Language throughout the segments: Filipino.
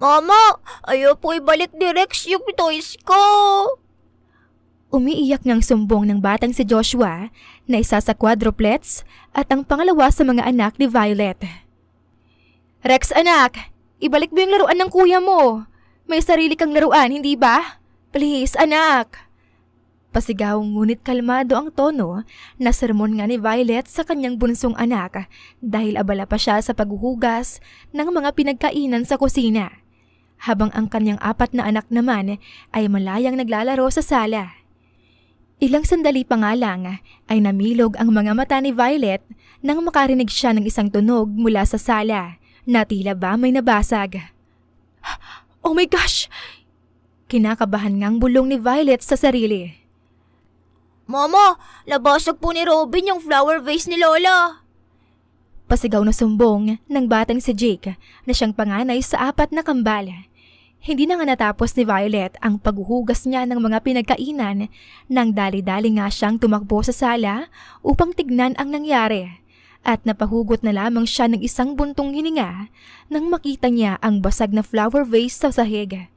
Mama, ayaw po ibalik ni Rex yung toys ko. Umiiyak ngang sumbong ng batang si Joshua na isa sa quadruplets at ang pangalawa sa mga anak ni Violet. Rex anak, ibalik mo yung laruan ng kuya mo. May sarili kang laruan, hindi ba? Please anak. Pasigaw ngunit kalmado ang tono na sermon nga ni Violet sa kanyang bunsong anak dahil abala pa siya sa paghuhugas ng mga pinagkainan sa kusina. Habang ang kanyang apat na anak naman ay malayang naglalaro sa sala. Ilang sandali pa nga lang ay namilog ang mga mata ni Violet nang makarinig siya ng isang tunog mula sa sala na tila ba may nabasag. Oh my gosh! Kinakabahan ngang bulong ni Violet sa sarili. Mama, nabasag po ni Robin yung flower vase ni Lola. Pasigaw na sumbong ng batang si Jake na siyang panganay sa apat na kambal. Hindi na nga natapos ni Violet ang paghuhugas niya ng mga pinagkainan nang dali-dali nga siyang tumakbo sa sala upang tignan ang nangyari. At napahugot na lamang siya ng isang buntong hininga nang makita niya ang basag na flower vase sa sahig.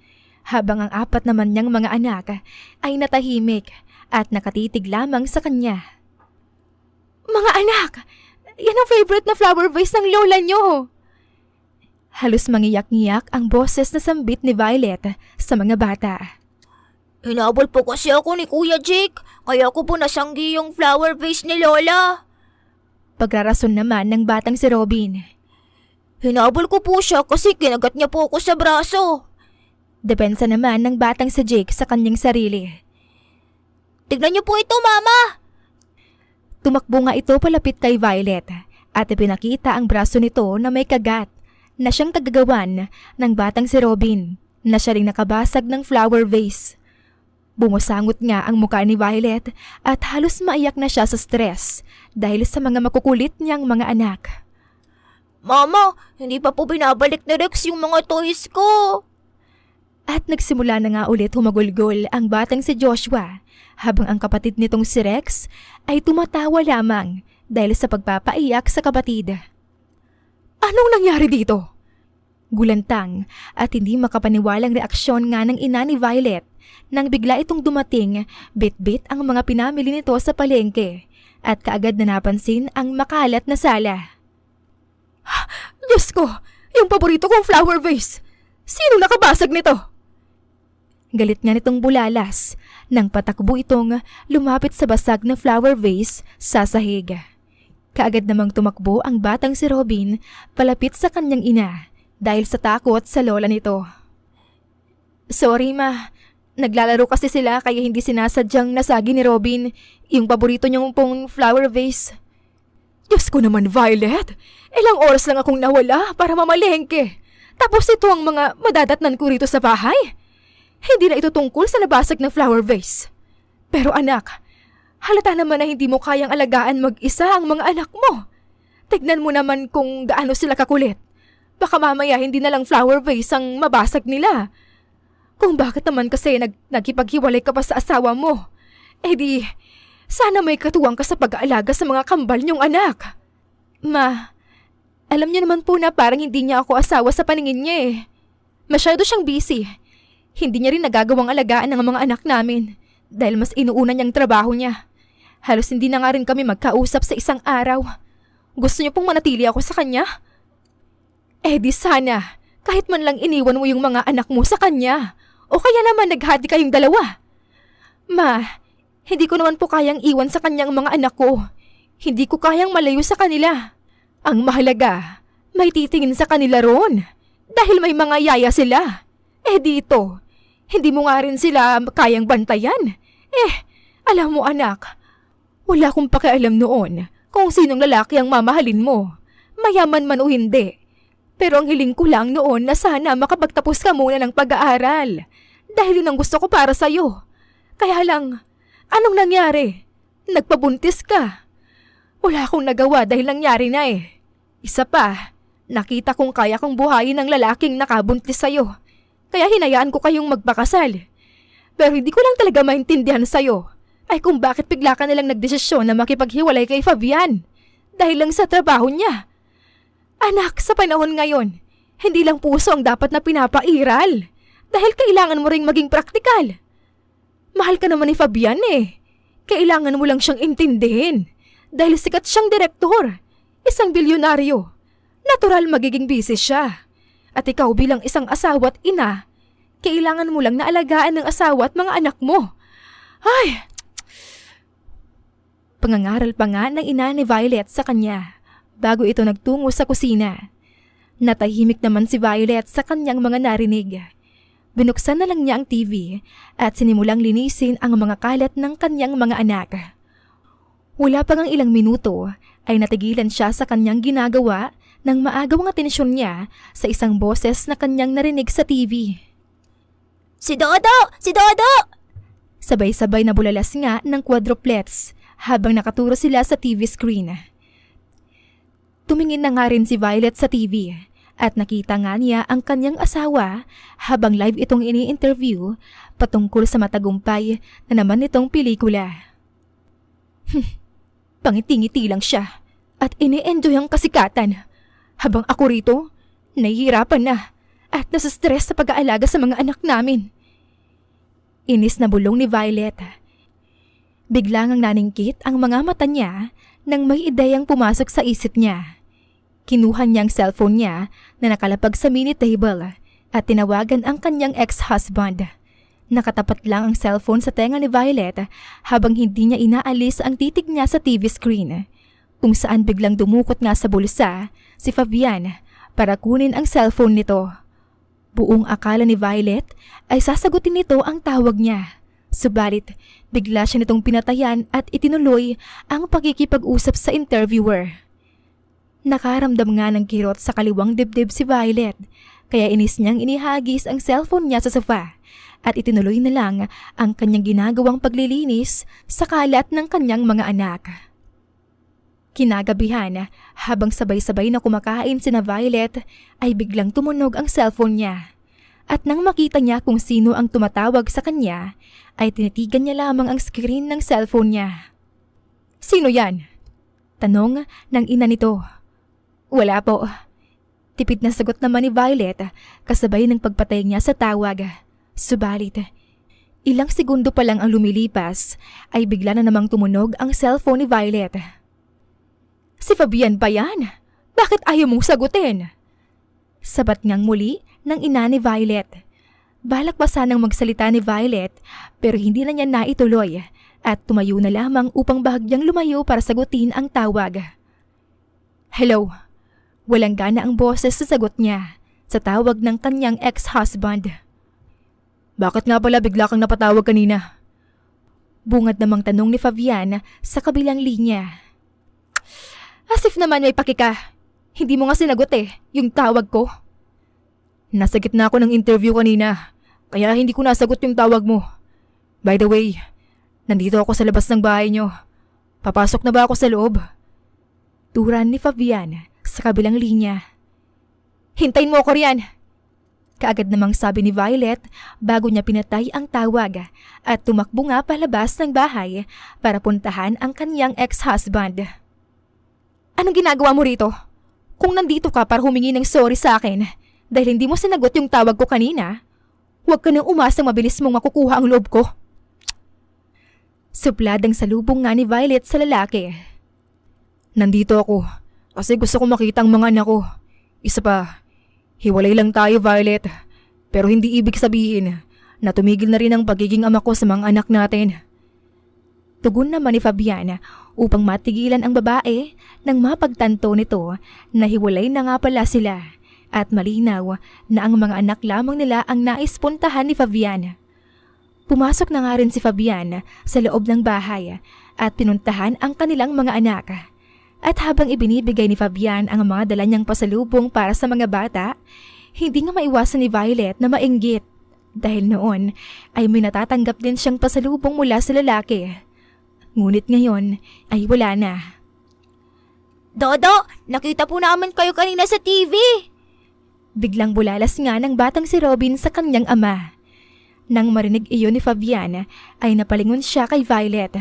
Habang ang apat naman niyang mga anak ay natahimik at nakatitig lamang sa kanya. Mga anak! Yan ang favorite na flower vase ng lola niyo! Halos mangiyak-ngiyak ang boses na sambit ni Violet sa mga bata. Hinabol po kasi ako ni Kuya Jake, kaya ko po nasanggi yung flower vase ni Lola. Pagrarason naman ng batang si Robin. Hinabol ko po siya kasi kinagat niya po ako sa braso. Depensa naman ng batang si Jake sa kanyang sarili. Tignan niyo po ito, Mama! Tumakbo nga ito palapit kay Violet at ipinakita ang braso nito na may kagat na siyang tagagawan ng batang si Robin na siya ring nakabasag ng flower vase. Bumusangot nga ang mukha ni Violet at halos maiyak na siya sa stress dahil sa mga makukulit niyang mga anak. Mama, hindi pa po binabalik ni Rex yung mga toys ko. At nagsimula na nga ulit humagulgol ang batang si Joshua habang ang kapatid nitong si Rex ay tumatawa lamang dahil sa pagpapaiyak sa kapatid. Anong nangyari dito? Gulantang at hindi makapaniwalang reaksyon nga ng ina ni Violet nang bigla itong dumating, bit-bit ang mga pinamili nito sa palengke at kaagad na napansin ang makalat na sala. Diyos ko! Yung paborito kong flower vase! Sino nakabasag nito? Galit nga nitong bulalas nang patakbo itong lumapit sa basag na flower vase sa sahig. Kaagad namang tumakbo ang batang si Robin palapit sa kanyang ina dahil sa takot sa lola nito. Sorry ma, naglalaro kasi sila kaya hindi sinasadyang nasagi ni Robin yung paborito niyong pong flower vase. Diyos ko naman Violet, ilang oras lang akong nawala para mamalengke. Tapos ito ang mga madadatnan ko rito sa bahay. Hindi na ito tungkol sa nabasag na flower vase. Pero anak, halata naman na hindi mo kayang alagaan mag-isa ang mga anak mo. Tignan mo naman kung gaano sila kakulit. Baka mamaya hindi na lang flower vase ang mabasag nila. Kung bakit naman kasi nagkipaghiwalay ka pa sa asawa mo, di sana may katuwang ka sa pag-aalaga sa mga kambal niyong anak. Ma, alam niyo naman po na parang hindi niya ako asawa sa paningin niya eh. Masyado siyang busy. Hindi niya rin nagagawang alagaan ng mga anak namin dahil mas inuuna niyang trabaho niya. Halos hindi na nga rin kami magkausap sa isang araw. Gusto niyo pong manatili ako sa kanya? Di sana, kahit man lang iniwan mo yung mga anak mo sa kanya. O kaya naman naghati kayong dalawa. Ma, hindi ko naman po kayang iwan sa kanyang mga anak ko. Hindi ko kayang malayo sa kanila. Ang mahalaga, may titingin sa kanila ron. Dahil may mga yaya sila. Dito, hindi mo nga rin sila kayang bantayan. Alam mo anak, wala akong pakialam noon kung sinong lalaki ang mamahalin mo. Mayaman man o hindi. Pero ang hiling ko lang noon na sana makapagtapos ka muna ng pag-aaral. Dahil yun ang gusto ko para sa'yo. Kaya lang, anong nangyari? Nagpabuntis ka. Wala akong nagawa dahil nangyari na eh. Isa pa, nakita kong kaya kong buhayin ng lalaking nakabuntis sa'yo. Kaya hinayaan ko kayong magpakasal. Pero hindi ko lang talaga maintindihan sa'yo ay kung bakit bigla ka nilang nagdesisyon na makipaghiwalay kay Fabian. Dahil lang sa trabaho niya. Anak, sa panahon ngayon, Hindi lang puso ang dapat na pinapairal. Dahil kailangan mo ring maging praktikal. Mahal ka naman ni Fabian eh. Kailangan mo lang siyang intindihin. Dahil sikat siyang direktor. Isang bilyonaryo. Natural magiging busy siya. At ikaw bilang isang asawa at ina, kailangan mo lang na alagaan ng asawa at mga anak mo. Ay! Pangangaral pa nga ng ina ni Violet sa kanya bago ito nagtungo sa kusina. Natahimik naman si Violet sa kanyang mga narinig. Binuksan na lang niya ang TV at sinimulang linisin ang mga kalat ng kanyang mga anak. Wala pa ngang ilang minuto ay natigilan siya sa kanyang ginagawa nang maagaw ang atensyon niya sa isang boses na kanyang narinig sa TV. Si Dodo! Si Dodo! Sabay-sabay na bulalas nga ng quadruplets habang nakaturo sila sa TV screen. Tumingin na nga rin si Violet sa TV at nakita nga niya ang kanyang asawa habang live itong ini-interview patungkol sa matagumpay na naman nitong pelikula. Pangiti-ngiti lang siya at ini-enjoy ang kasikatan habang ako rito nahihirapan na at nasa-stress sa pag-aalaga sa mga anak namin. Inis na bulong ni Violet. Biglang ang naningkit ang mga mata niya nang may ideyang pumasok sa isip niya. Kinuha niya ang cellphone niya na nakalapag sa mini table at tinawagan ang kanyang ex-husband. Nakatapat lang ang cellphone sa tenga ni Violet habang hindi niya inaalis ang titig niya sa TV screen, kung saan biglang dumukot nga sa bulsa si Fabian para kunin ang cellphone nito. Buong akala ni Violet ay sasagutin nito ang tawag niya. Subalit, bigla siya nitong pinatayan at itinuloy ang pagkikipag-usap sa interviewer. Nakaramdam nga ng kirot sa kaliwang dibdib si Violet, kaya inis niyang inihagis ang cellphone niya sa sofa at itinuloy na lang ang kanyang ginagawang paglilinis sa kalat ng kanyang mga anak. Kinagabihan, habang sabay-sabay na kumakain sina Violet, ay biglang tumunog ang cellphone niya. At nang makita niya kung sino ang tumatawag sa kanya, ay tinitigan niya lamang ang screen ng cellphone niya. "Sino yan?" tanong ng ina nito. "Wala po." Tipid na sagot naman ni Violet kasabay ng pagpatay niya sa tawag. Subalit, ilang segundo pa lang ang lumilipas ay bigla na namang tumunog ang cellphone ni Violet. "Si Fabian ba yan? Bakit ayaw mong sagutin?" Sabat ngang muli ng ina ni Violet. Balak pa sanang magsalita ni Violet pero hindi na niya naituloy at tumayo na lamang upang bahagyang lumayo para sagutin ang tawag. "Hello." Walang gana ang boses sa sagot niya sa tawag ng kanyang ex-husband. "Bakit nga pala bigla kang napatawag kanina?" Bungad namang tanong ni Fabian sa kabilang linya. "As if naman may pakika. Hindi mo nga sinagot yung tawag ko." "Nasa gitna ako ng interview kanina, kaya hindi ko nasagot yung tawag mo. By the way, nandito ako sa labas ng bahay nyo. Papasok na ba ako sa loob?" Turan ni Fabian sa kabilang linya. "Hintayin mo ako riyan." Kaagad namang sabi ni Violet bago niya pinatay ang tawag at tumakbo nga palabas ng bahay para puntahan ang kanyang ex-husband. "Anong ginagawa mo rito? Kung nandito ka para humingi ng sorry sa akin dahil hindi mo sinagot yung tawag ko kanina, huwag ka nang umasang mabilis mong makukuha ang loob ko." Suplad ang salubong nga ni Violet sa lalaki. "Nandito ako kasi gusto ko makita ang mga anak ko. Isa pa, hiwalay lang tayo, Violet. Pero hindi ibig sabihin na tumigil na rin ang pagiging ama ko sa mga anak natin." Tugon naman ni Fabian upang matigilan ang babae nang mapagtanto nito na hiwalay na nga pala sila at malinaw na ang mga anak lamang nila ang nais puntahan ni Fabian. Pumasok na nga rin si Fabian sa loob ng bahay at pinuntahan ang kanilang mga anak. At habang ibinibigay ni Fabian ang mga dala niyang pasalubong para sa mga bata, hindi nga maiwasan ni Violet na mainggit dahil noon ay may natatanggap din siyang pasalubong mula sa lalaki. Ngunit ngayon ay wala na. Dodo, nakita po namin kayo kanina sa TV. Biglang bulalas nga ng batang si Robin sa kanyang ama. Nang marinig iyon ni Fabian ay napalingon siya kay Violet,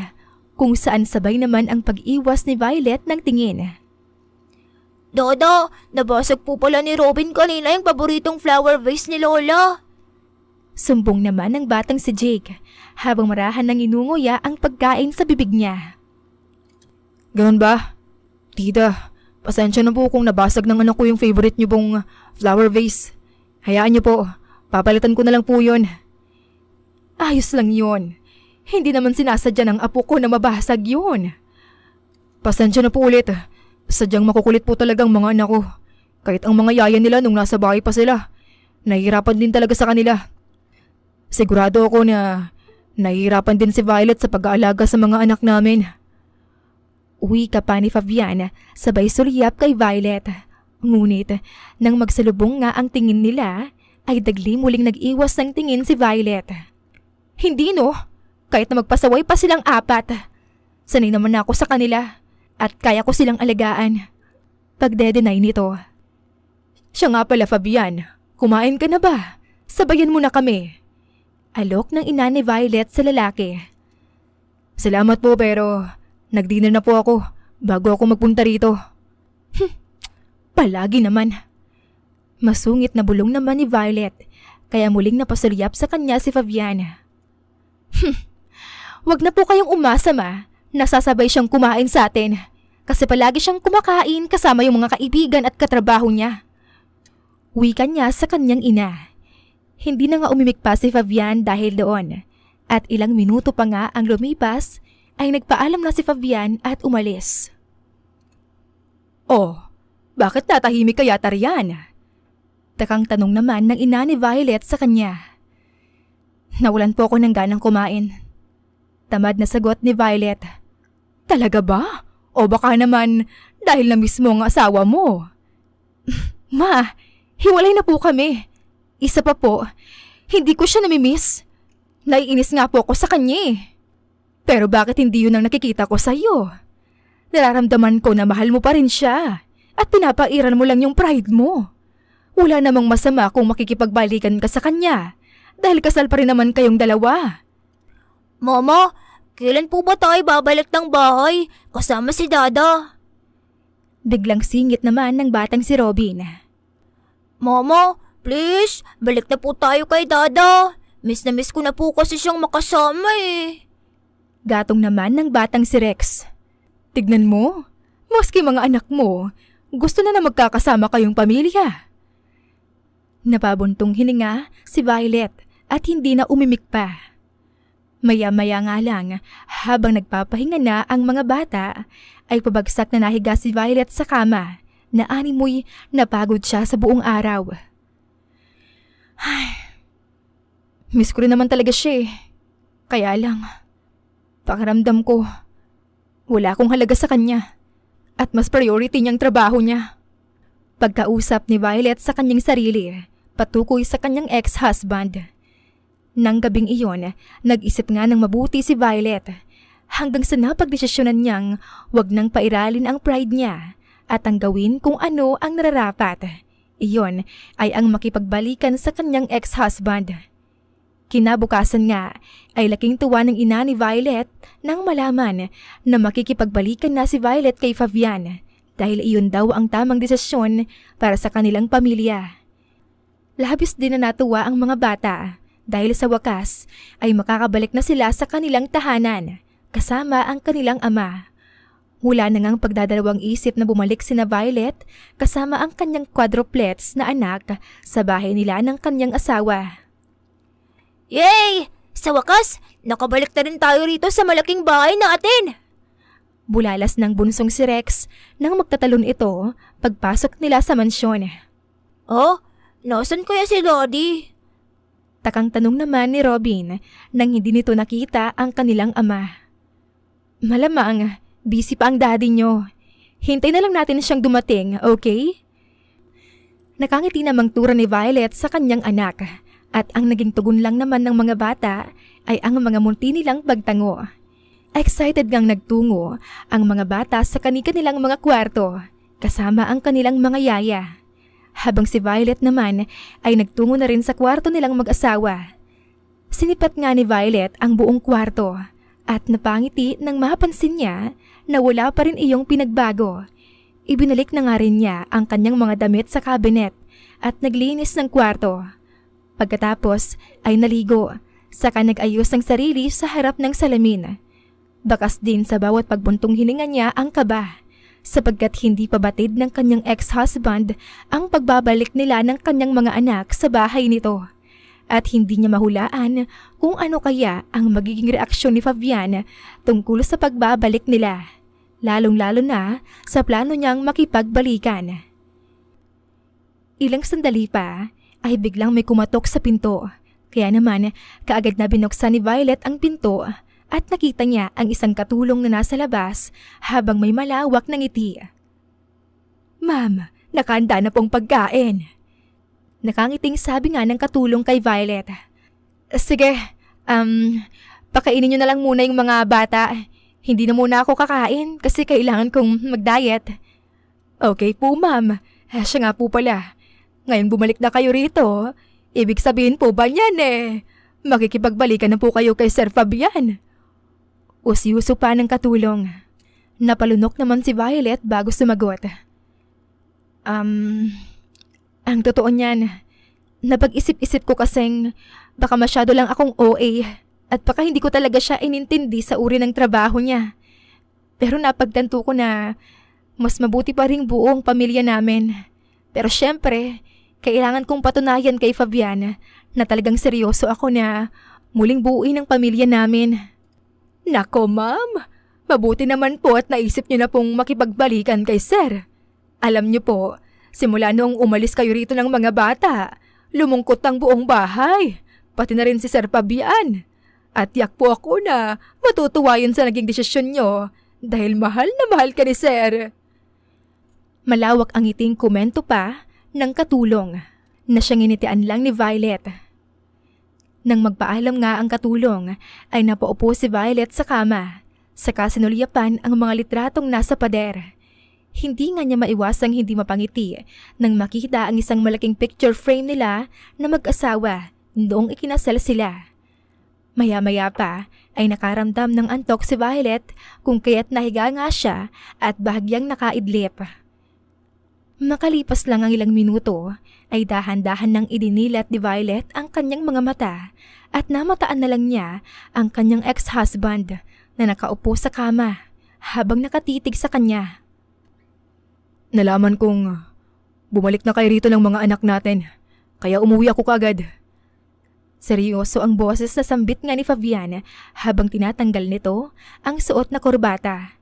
kung saan sabay naman ang pag-iwas ni Violet ng tingin. Dada, nabasag po pala ni Robin kanina yung paboritong flower vase ni Lola. Sumbong naman ng batang si Jake habang marahan ng inunguya ang pagkain sa bibig niya. Ganun ba? Tita, pasensya na po kung nabasag ng anak ko yung favorite niyo pong flower vase. Hayaan niyo po, papalitan ko na lang po yun. Ayos lang yun. Hindi naman sinasadya ng apo ko na mabasag yun. Pasensya na po ulit. Sadyang makukulit po talagang mga anak ko. Kahit ang mga yaya nila nung nasa bahay pa sila, nahihirapan din talaga sa kanila. Sigurado ako na nahihirapan din si Violet sa pag-aalaga sa mga anak namin. Uwi ka pa ni Fabian, sabay suliyap kay Violet. Ngunit, nang magsalubong nga ang tingin nila, ay dagli muling nag-iwas ng tingin si Violet. Hindi no, kahit na magpasaway pa silang apat. Sanay naman ako sa kanila at kaya ko silang alagaan. Pagde-deny nito. Siya nga pala Fabian, kumain ka na ba? Sabayan mo na kami. Alok ng ina ni Violet sa lalaki. Salamat po pero nag-dinner na po ako bago ako magpunta rito. Palagi naman. Masungit na bulong naman ni Violet kaya muling napasulyap sa kanya si Fabian. Wag na po kayong umasa ma, nasasabay siyang kumain sa atin kasi palagi siyang kumakain kasama yung mga kaibigan at katrabaho niya. Wika niya sa kanyang ina. Hindi na nga umimik pa si Fabian dahil doon at ilang minuto pa nga ang lumipas ay nagpaalam na si Fabian at umalis. Oh, bakit tatahimik kaya Tarian? Takang tanong naman ng ina ni Violet sa kanya. Nawalan po ako ng ganang kumain. Tamad na sagot ni Violet. Talaga ba? O baka naman dahil na mismo ang asawa mo? Ma, hiwalay na po kami. Isa pa po, hindi ko siya namimiss. Naiinis nga po ako sa kanya eh. Pero bakit hindi yun ang nakikita ko sa iyo? Nararamdaman ko na mahal mo pa rin siya at pinapairan mo lang yung pride mo. Wala namang masama kung makikipagbalikan ka sa kanya dahil kasal pa rin naman kayong dalawa. Mama, kailan po ba tayo babalik ng bahay kasama si Dada? Biglang singit naman ng batang si Robin. Mama, please, balik na po tayo kay Dada. Miss na miss ko na po kasi siyang makasama eh. Gatong naman ng batang si Rex. Tignan mo, maski mga anak mo, gusto na magkakasama kayong pamilya. Napabuntong hininga si Violet at hindi na umimik pa. Maya-maya nga lang, habang nagpapahinga na ang mga bata, ay pabagsak na nahiga si Violet sa kama na animoy napagod siya sa buong araw. Ay, miss ko rin naman talaga siya eh. Kaya lang, pakiramdam ko, wala akong halaga sa kanya at mas priority niyang trabaho niya. Pagkausap ni Violet sa kanyang sarili, patukoy sa kanyang ex-husband. Nang gabing iyon, nag-isip nga ng mabuti si Violet hanggang sa napagdesisyonan niyang wag nang pairalin ang pride niya at ang gawin kung ano ang nararapat. Iyon ay ang makipagbalikan sa kanyang ex-husband. Kinabukasan nga ay laking tuwa ng ina ni Violet nang malaman na makikipagbalikan na si Violet kay Fabian dahil iyon daw ang tamang desisyon para sa kanilang pamilya. Labis din na natuwa ang mga bata dahil sa wakas ay makakabalik na sila sa kanilang tahanan kasama ang kanilang ama. Wala na ngang pagdadalawang isip na bumalik sina Violet kasama ang kanyang quadruplets na anak sa bahay nila ng kanyang asawa. Yay! Sa wakas, nakabalik na rin tayo rito sa malaking bahay natin. Bulalas ng bunsong si Rex nang magtatalon ito pagpasok nila sa mansyon. Oh, nasan kaya si Daddy? Takang tanong naman ni Robin nang hindi nito nakita ang kanilang ama. Malamang, busy pa ang daddy nyo. Hintay na lang natin siyang dumating, okay? Nakangiti namang tura ni Violet sa kanyang anak at ang naging tugon lang naman ng mga bata ay ang mga munti nilang pagtango. Excited ngang nagtungo ang mga bata sa kanilang mga kwarto kasama ang kanilang mga yaya. Habang si Violet naman ay nagtungo na rin sa kwarto nilang mag-asawa. Sinipat nga ni Violet ang buong kwarto at napangiti nang mapansin niya na wala pa rin iyong pinagbago. Ibinalik na nga rin niya ang kanyang mga damit sa cabinet at naglinis ng kwarto. Pagkatapos ay naligo, saka nag-ayos ng sarili sa harap ng salamin. Bakas din sa bawat pagbuntong hininga niya ang kaba, sapagkat hindi pa batid ng kanyang ex-husband ang pagbabalik nila ng kanyang mga anak sa bahay nito. At hindi niya mahulaan kung ano kaya ang magiging reaksyon ni Fabian tungkol sa pagbabalik nila, lalong-lalo na sa plano niyang makipagbalikan. Ilang sandali pa ay biglang may kumatok sa pinto, kaya naman kaagad na binuksan ni Violet ang pinto at nakita niya ang isang katulong na nasa labas habang may malawak na ngiti. "Ma'am, nakahanda na pong pagkain." Nakangiting sabi nga ng katulong kay Violet. "Sige, pakainin niyo na lang muna yung mga bata. Hindi na muna ako kakain kasi kailangan kong mag-diet." "Okay po, ma'am. Siya nga po pala. Ngayon bumalik na kayo rito. Ibig sabihin po ba niyan makikipagbalikan na po kayo kay Sir Fabian?" Usyuso pa ng katulong. Napalunok naman si Violet bago sumagot. Ang totoo niyan, napag-isip-isip ko kasing baka masyado lang akong OA at baka hindi ko talaga siya inintindi sa uri ng trabaho niya. Pero napagtanto ko na mas mabuti pa ring buong pamilya namin. Pero syempre, kailangan kong patunayan kay Fabian na talagang seryoso ako na muling buuin ang pamilya namin. "Nako ma'am, mabuti naman po at naisip niyo na pong makipagbalikan kay Sir. Alam niyo po, simula noong umalis kayo rito ng mga bata, lumungkot ang buong bahay, pati na rin si Sir Fabian. At yak po ako na matutuwa yun sa naging desisyon niyo dahil mahal na mahal ka ni Sir." Malawak ang ngiting komento pa ng katulong na siyang initian lang ni Violet. Nang magpaalam nga ang katulong ay napaupo si Violet sa kama, saka sinulyapan ang mga litratong nasa pader. Hindi nga niya maiwasang hindi mapangiti nang makita ang isang malaking picture frame nila na mag-asawa noong ikinasal sila. Maya-maya pa ay nakaramdam ng antok si Violet kung kaya't nahiga nga siya at bahagyang nakaidlip. Makalipas lang ang ilang minuto ay dahan-dahan nang idinilat ni Violet ang kanyang mga mata at namataan na lang niya ang kanyang ex-husband na nakaupo sa kama habang nakatitig sa kanya. Nalaman kong bumalik na kayo rito ng mga anak natin, kaya umuwi ako kaagad. Seryoso ang boses na sambit nga ni Fabian habang tinatanggal nito ang suot na korbata.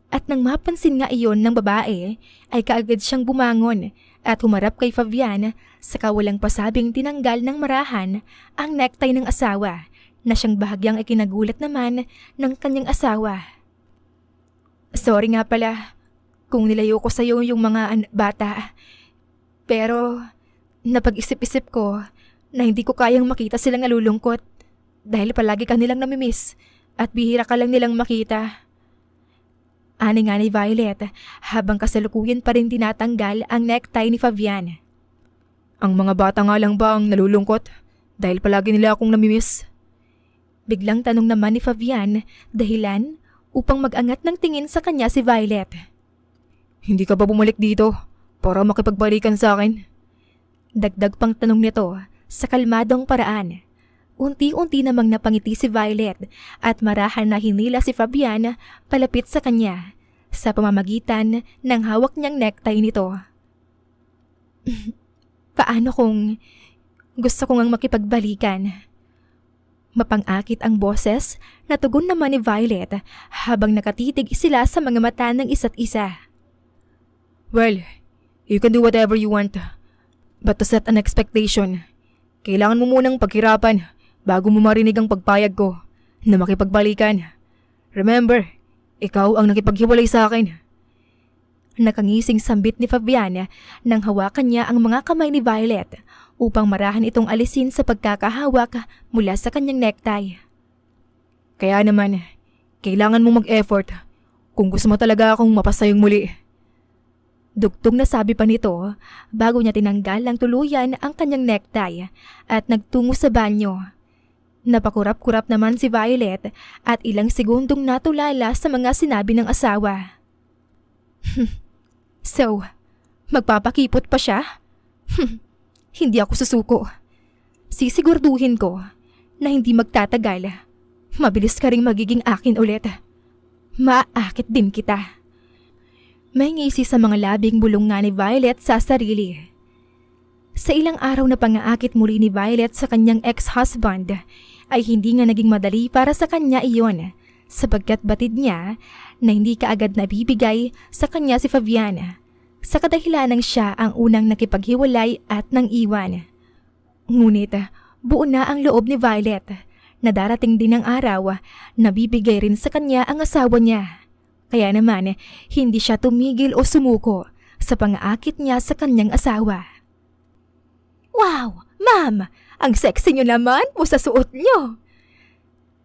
At nang mapansin nga iyon ng babae, ay kaagad siyang bumangon at humarap kay Fabian sa kawalang pasabing tinanggal ng marahan ang necktie ng asawa na siyang bahagyang ikinagulat naman ng kanyang asawa. "Sorry nga pala kung nilayo ko sa'yo yung mga bata. Pero napag-isip-isip ko na hindi ko kayang makita silang nalulungkot dahil palagi ka nilang namimiss at bihira ka lang nilang makita." Ani nga ni Violet habang kasalukuyan pa rin tinatanggal ang necktie ni Fabian. "Ang mga bata nga lang ba ang nalulungkot dahil palagi nila akong namimiss?" Biglang tanong naman ni Fabian dahilan upang mag-angat ng tingin sa kanya si Violet. "Hindi ka ba bumalik dito para makipagbalikan sa akin?" Dagdag pang tanong nito sa kalmadong paraan. Unti-unti namang napangiti si Violet at marahan na hinila si Fabian palapit sa kanya sa pamamagitan ng hawak niyang necktie nito. "Paano kung gusto ko ngang makipagbalikan?" Mapang-akit ang boses na tugon naman ni Violet habang nakatitig sila sa mga mata ng isa't isa. "Well, you can do whatever you want. But to set an expectation, kailangan mo munang paghirapan bago mo marinig ang pagpayag ko na makipagbalikan. Remember, ikaw ang nakipaghiwalay sa akin." Nakangising sambit ni Fabian nang hawakan niya ang mga kamay ni Violet upang marahan itong alisin sa pagkakahawak mula sa kanyang necktie. "Kaya naman, kailangan mo mag-effort kung gusto mo talaga akong mapasayang muli." Dugtong na sabi pa nito bago niya tinanggal ng tuluyan ang kanyang necktie at nagtungo sa banyo. Napakurap-kurap naman si Violet at ilang segundong natulala sa mga sinabi ng asawa. So, magpapakipot pa siya? Hindi ako susuko. Sisigurduhin ko na hindi magtatagal. Mabilis ka ring magiging akin ulit. Maaakit din kita. May ngisi sa mga labing bulong nga ni Violet sa sarili. Sa ilang araw na pangaakit muli ni Violet sa kanyang ex-husband, ay hindi nga naging madali para sa kanya iyon, sapagkat batid niya na hindi kaagad nabibigay sa kanya si Fabian, sa kadahilanang siya ang unang nakipaghiwalay at nang iwan. Ngunit buo na ang loob ni Violet na darating din ang araw na bibigay rin sa kanya ang asawa niya. Kaya naman hindi siya tumigil o sumuko sa pangaakit niya sa kanyang asawa. Wow! Ma'am! Ang sexy niyo naman po sa suot niyo!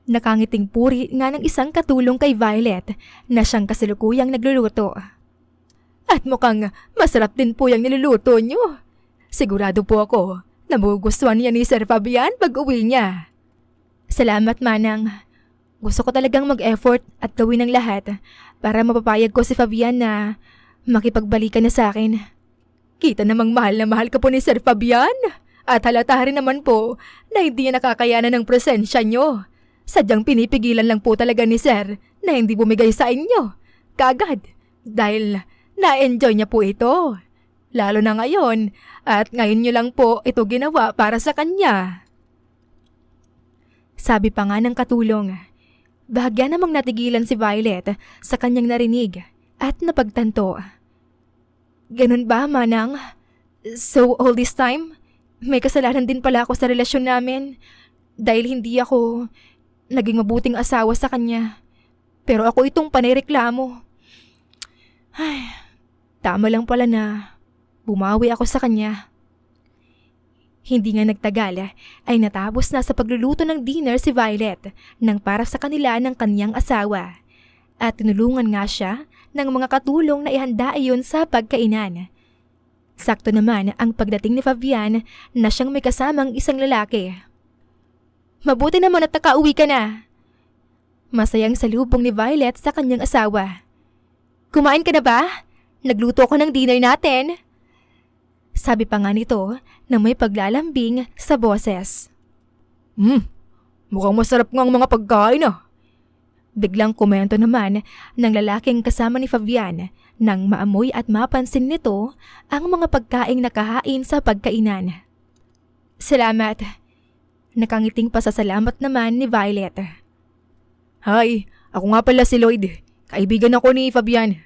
Nakangiting puri nga ng isang katulong kay Violet na siyang kasalukuyang nagluluto. At mukhang masarap din po yung niluluto niyo. Sigurado po ako na magugustuhan niya ni Sir Fabian pag uwi niya. Salamat, Manang. Gusto ko talagang mag-effort at gawin ang lahat para mapapayag ko si Fabian na makipagbalikan na sa akin. Kita namang mahal na mahal ka po ni Sir Fabian at halata rin naman po na hindi niya nakakayanan ng presensya niyo. Sadyang pinipigilan lang po talaga ni Sir na hindi bumigay sa inyo kagad dahil na-enjoy niya po ito. Lalo na ngayon at ngayon niyo lang po ito ginawa para sa kanya. Sabi pa nga ng katulong. Bahagya namang natigilan si Violet sa kanyang narinig at napagtanto. Ganun ba, Manang? So all this time, may kasalanan din pala ako sa relasyon namin dahil hindi ako naging mabuting asawa sa kanya. Pero ako itong panireklamo. Ay, tama lang pala na bumawi ako sa kanya. Hindi nga nagtagal ay natapos na sa pagluluto ng dinner si Violet nang para sa kanila ng kanyang asawa. At tinulungan nga siya ng mga katulong na ihanda iyon sa pagkainan. Sakto naman ang pagdating ni Fabian na siyang may kasamang isang lalaki. Mabuti naman at nakauwi ka na. Masayang salubong ni Violet sa kanyang asawa. Kumain ka na ba? Nagluto ko ng dinner natin. Sabi pa nga nito na may paglalambing sa boses. Mukhang masarap nga ang mga pagkain ah. Biglang komento naman ng lalaking kasama ni Fabian nang maamoy at mapansin nito ang mga pagkaing nakahain sa pagkainan. Salamat. Nakangiting pasasalamat naman ni Violet. Hi, ako nga pala si Lloyd. Kaibigan ako ni Fabian.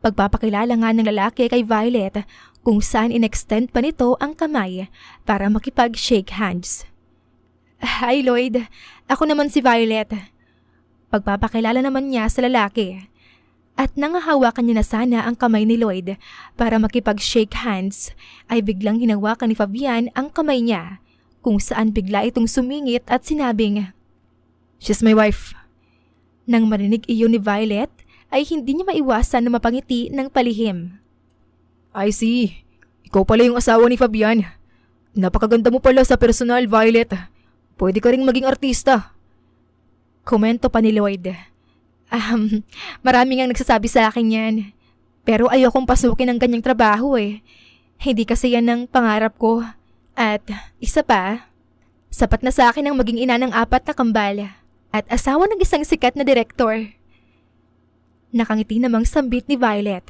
Pagpapakilala nga ng lalaki kay Violet kung saan inextend pa nito ang kamay para makipag-shake hands. Hi Lloyd, ako naman si Violet. Pagpapakilala naman niya sa lalaki. At nangahawakan niya na sana ang kamay ni Lloyd para makipag-shake hands ay biglang hinawakan ni Fabian ang kamay niya kung saan bigla itong sumingit at sinabing, She's my wife. Nang marinig iyon ni Violet ay hindi niya maiwasan na mapangiti ng palihim. I see. Ikaw pala yung asawa ni Fabian. Napakaganda mo pala sa personal, Violet. Pwede ka ring maging artista. Komento pa ni Lloyd. Maraming ang nagsasabi sa akin yan. Pero ayokong pasukin ang ganyang trabaho eh. Hindi kasi yan ang pangarap ko. At isa pa, sapat na sa akin ang maging ina ng 4 na kambal at asawa ng isang sikat na direktor. Nakangiti namang sambit ni Violet.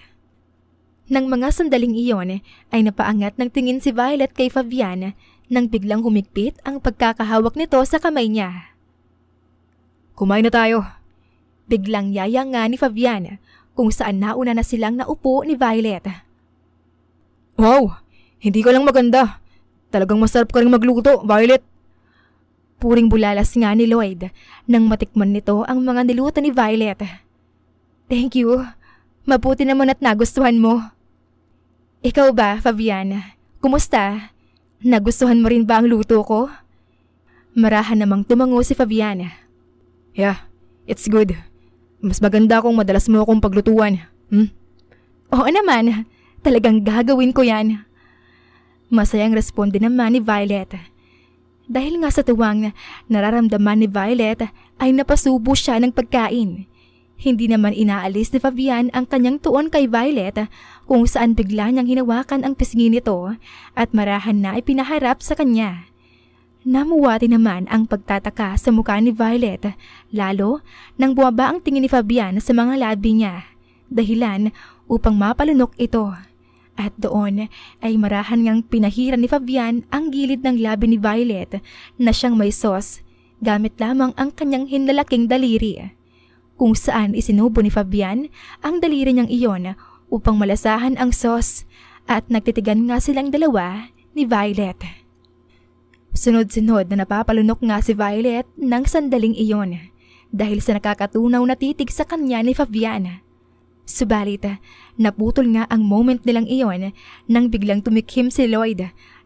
Nang mga sandaling iyon ay napaangat ng tingin si Violet kay Fabian nang biglang humigpit ang pagkakahawak nito sa kamay niya. Kumain na tayo. Biglang yaya nga ni Fabian kung saan nauna na silang naupo ni Violet. Wow, hindi ka lang maganda. Talagang masarap ka rin magluto, Violet. Puring bulalas nga ni Lloyd nang matikman nito ang mga niluto ni Violet. Thank you. Mabuti naman at nagustuhan mo. Ikaw ba, Fabian? Kumusta? Nagustuhan mo rin ba ang luto ko? Marahan namang tumango si Fabian. Yeah, it's good. Mas maganda kung madalas mo akong paglutuan. Oo naman. Talagang gagawin ko yan. Masayang responde naman ni Violet. Dahil nga sa tuwang nararamdaman ni Violet ay napasubo siya ng pagkain. Hindi naman inaalis ni Fabian ang kanyang tuon kay Violet kung saan bigla niyang hinawakan ang pisngi nito at marahan na ipinaharap sa kanya. Namuwati naman ang pagtataka sa mukha ni Violet, lalo nang bumaba ang tingin ni Fabian sa mga labi niya, dahilan upang mapalunok ito. At doon ay marahan niyang pinahiran ni Fabian ang gilid ng labi ni Violet na siyang may sauce, gamit lamang ang kanyang hinlalaking daliri. Kung saan isinubo ni Fabian ang daliri niyang iyon upang malasahan ang sauce at nagtitigan nga silang dalawa ni Violet. Sunod-sunod na napapalunok nga si Violet ng sandaling iyon dahil sa nakakatunaw na titig sa kanya ni Fabian. Subalit, naputol nga ang moment nilang iyon nang biglang tumikhim si Lloyd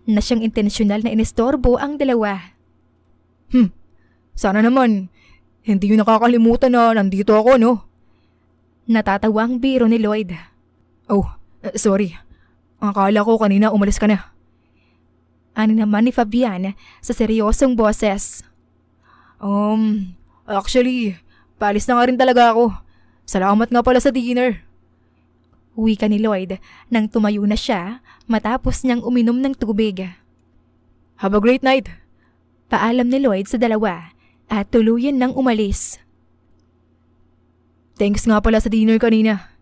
na siyang intensyonal na inestorbo ang dalawa. Sana naman, hindi yun nakakalimutan na nandito ako, no? Natatawa ang biro ni Lloyd. Oh, sorry. Akala ko kanina umalis ka na. Ano naman ni Fabian sa seryosong boses. Actually, paalis na nga rin talaga ako. Salamat nga pala sa dinner. Wika ni Lloyd nang tumayo na siya matapos niyang uminom ng tubig. Have a great night. Paalam ni Lloyd sa dalawa at tuluyan nang umalis. Thanks nga pala sa dinner kanina.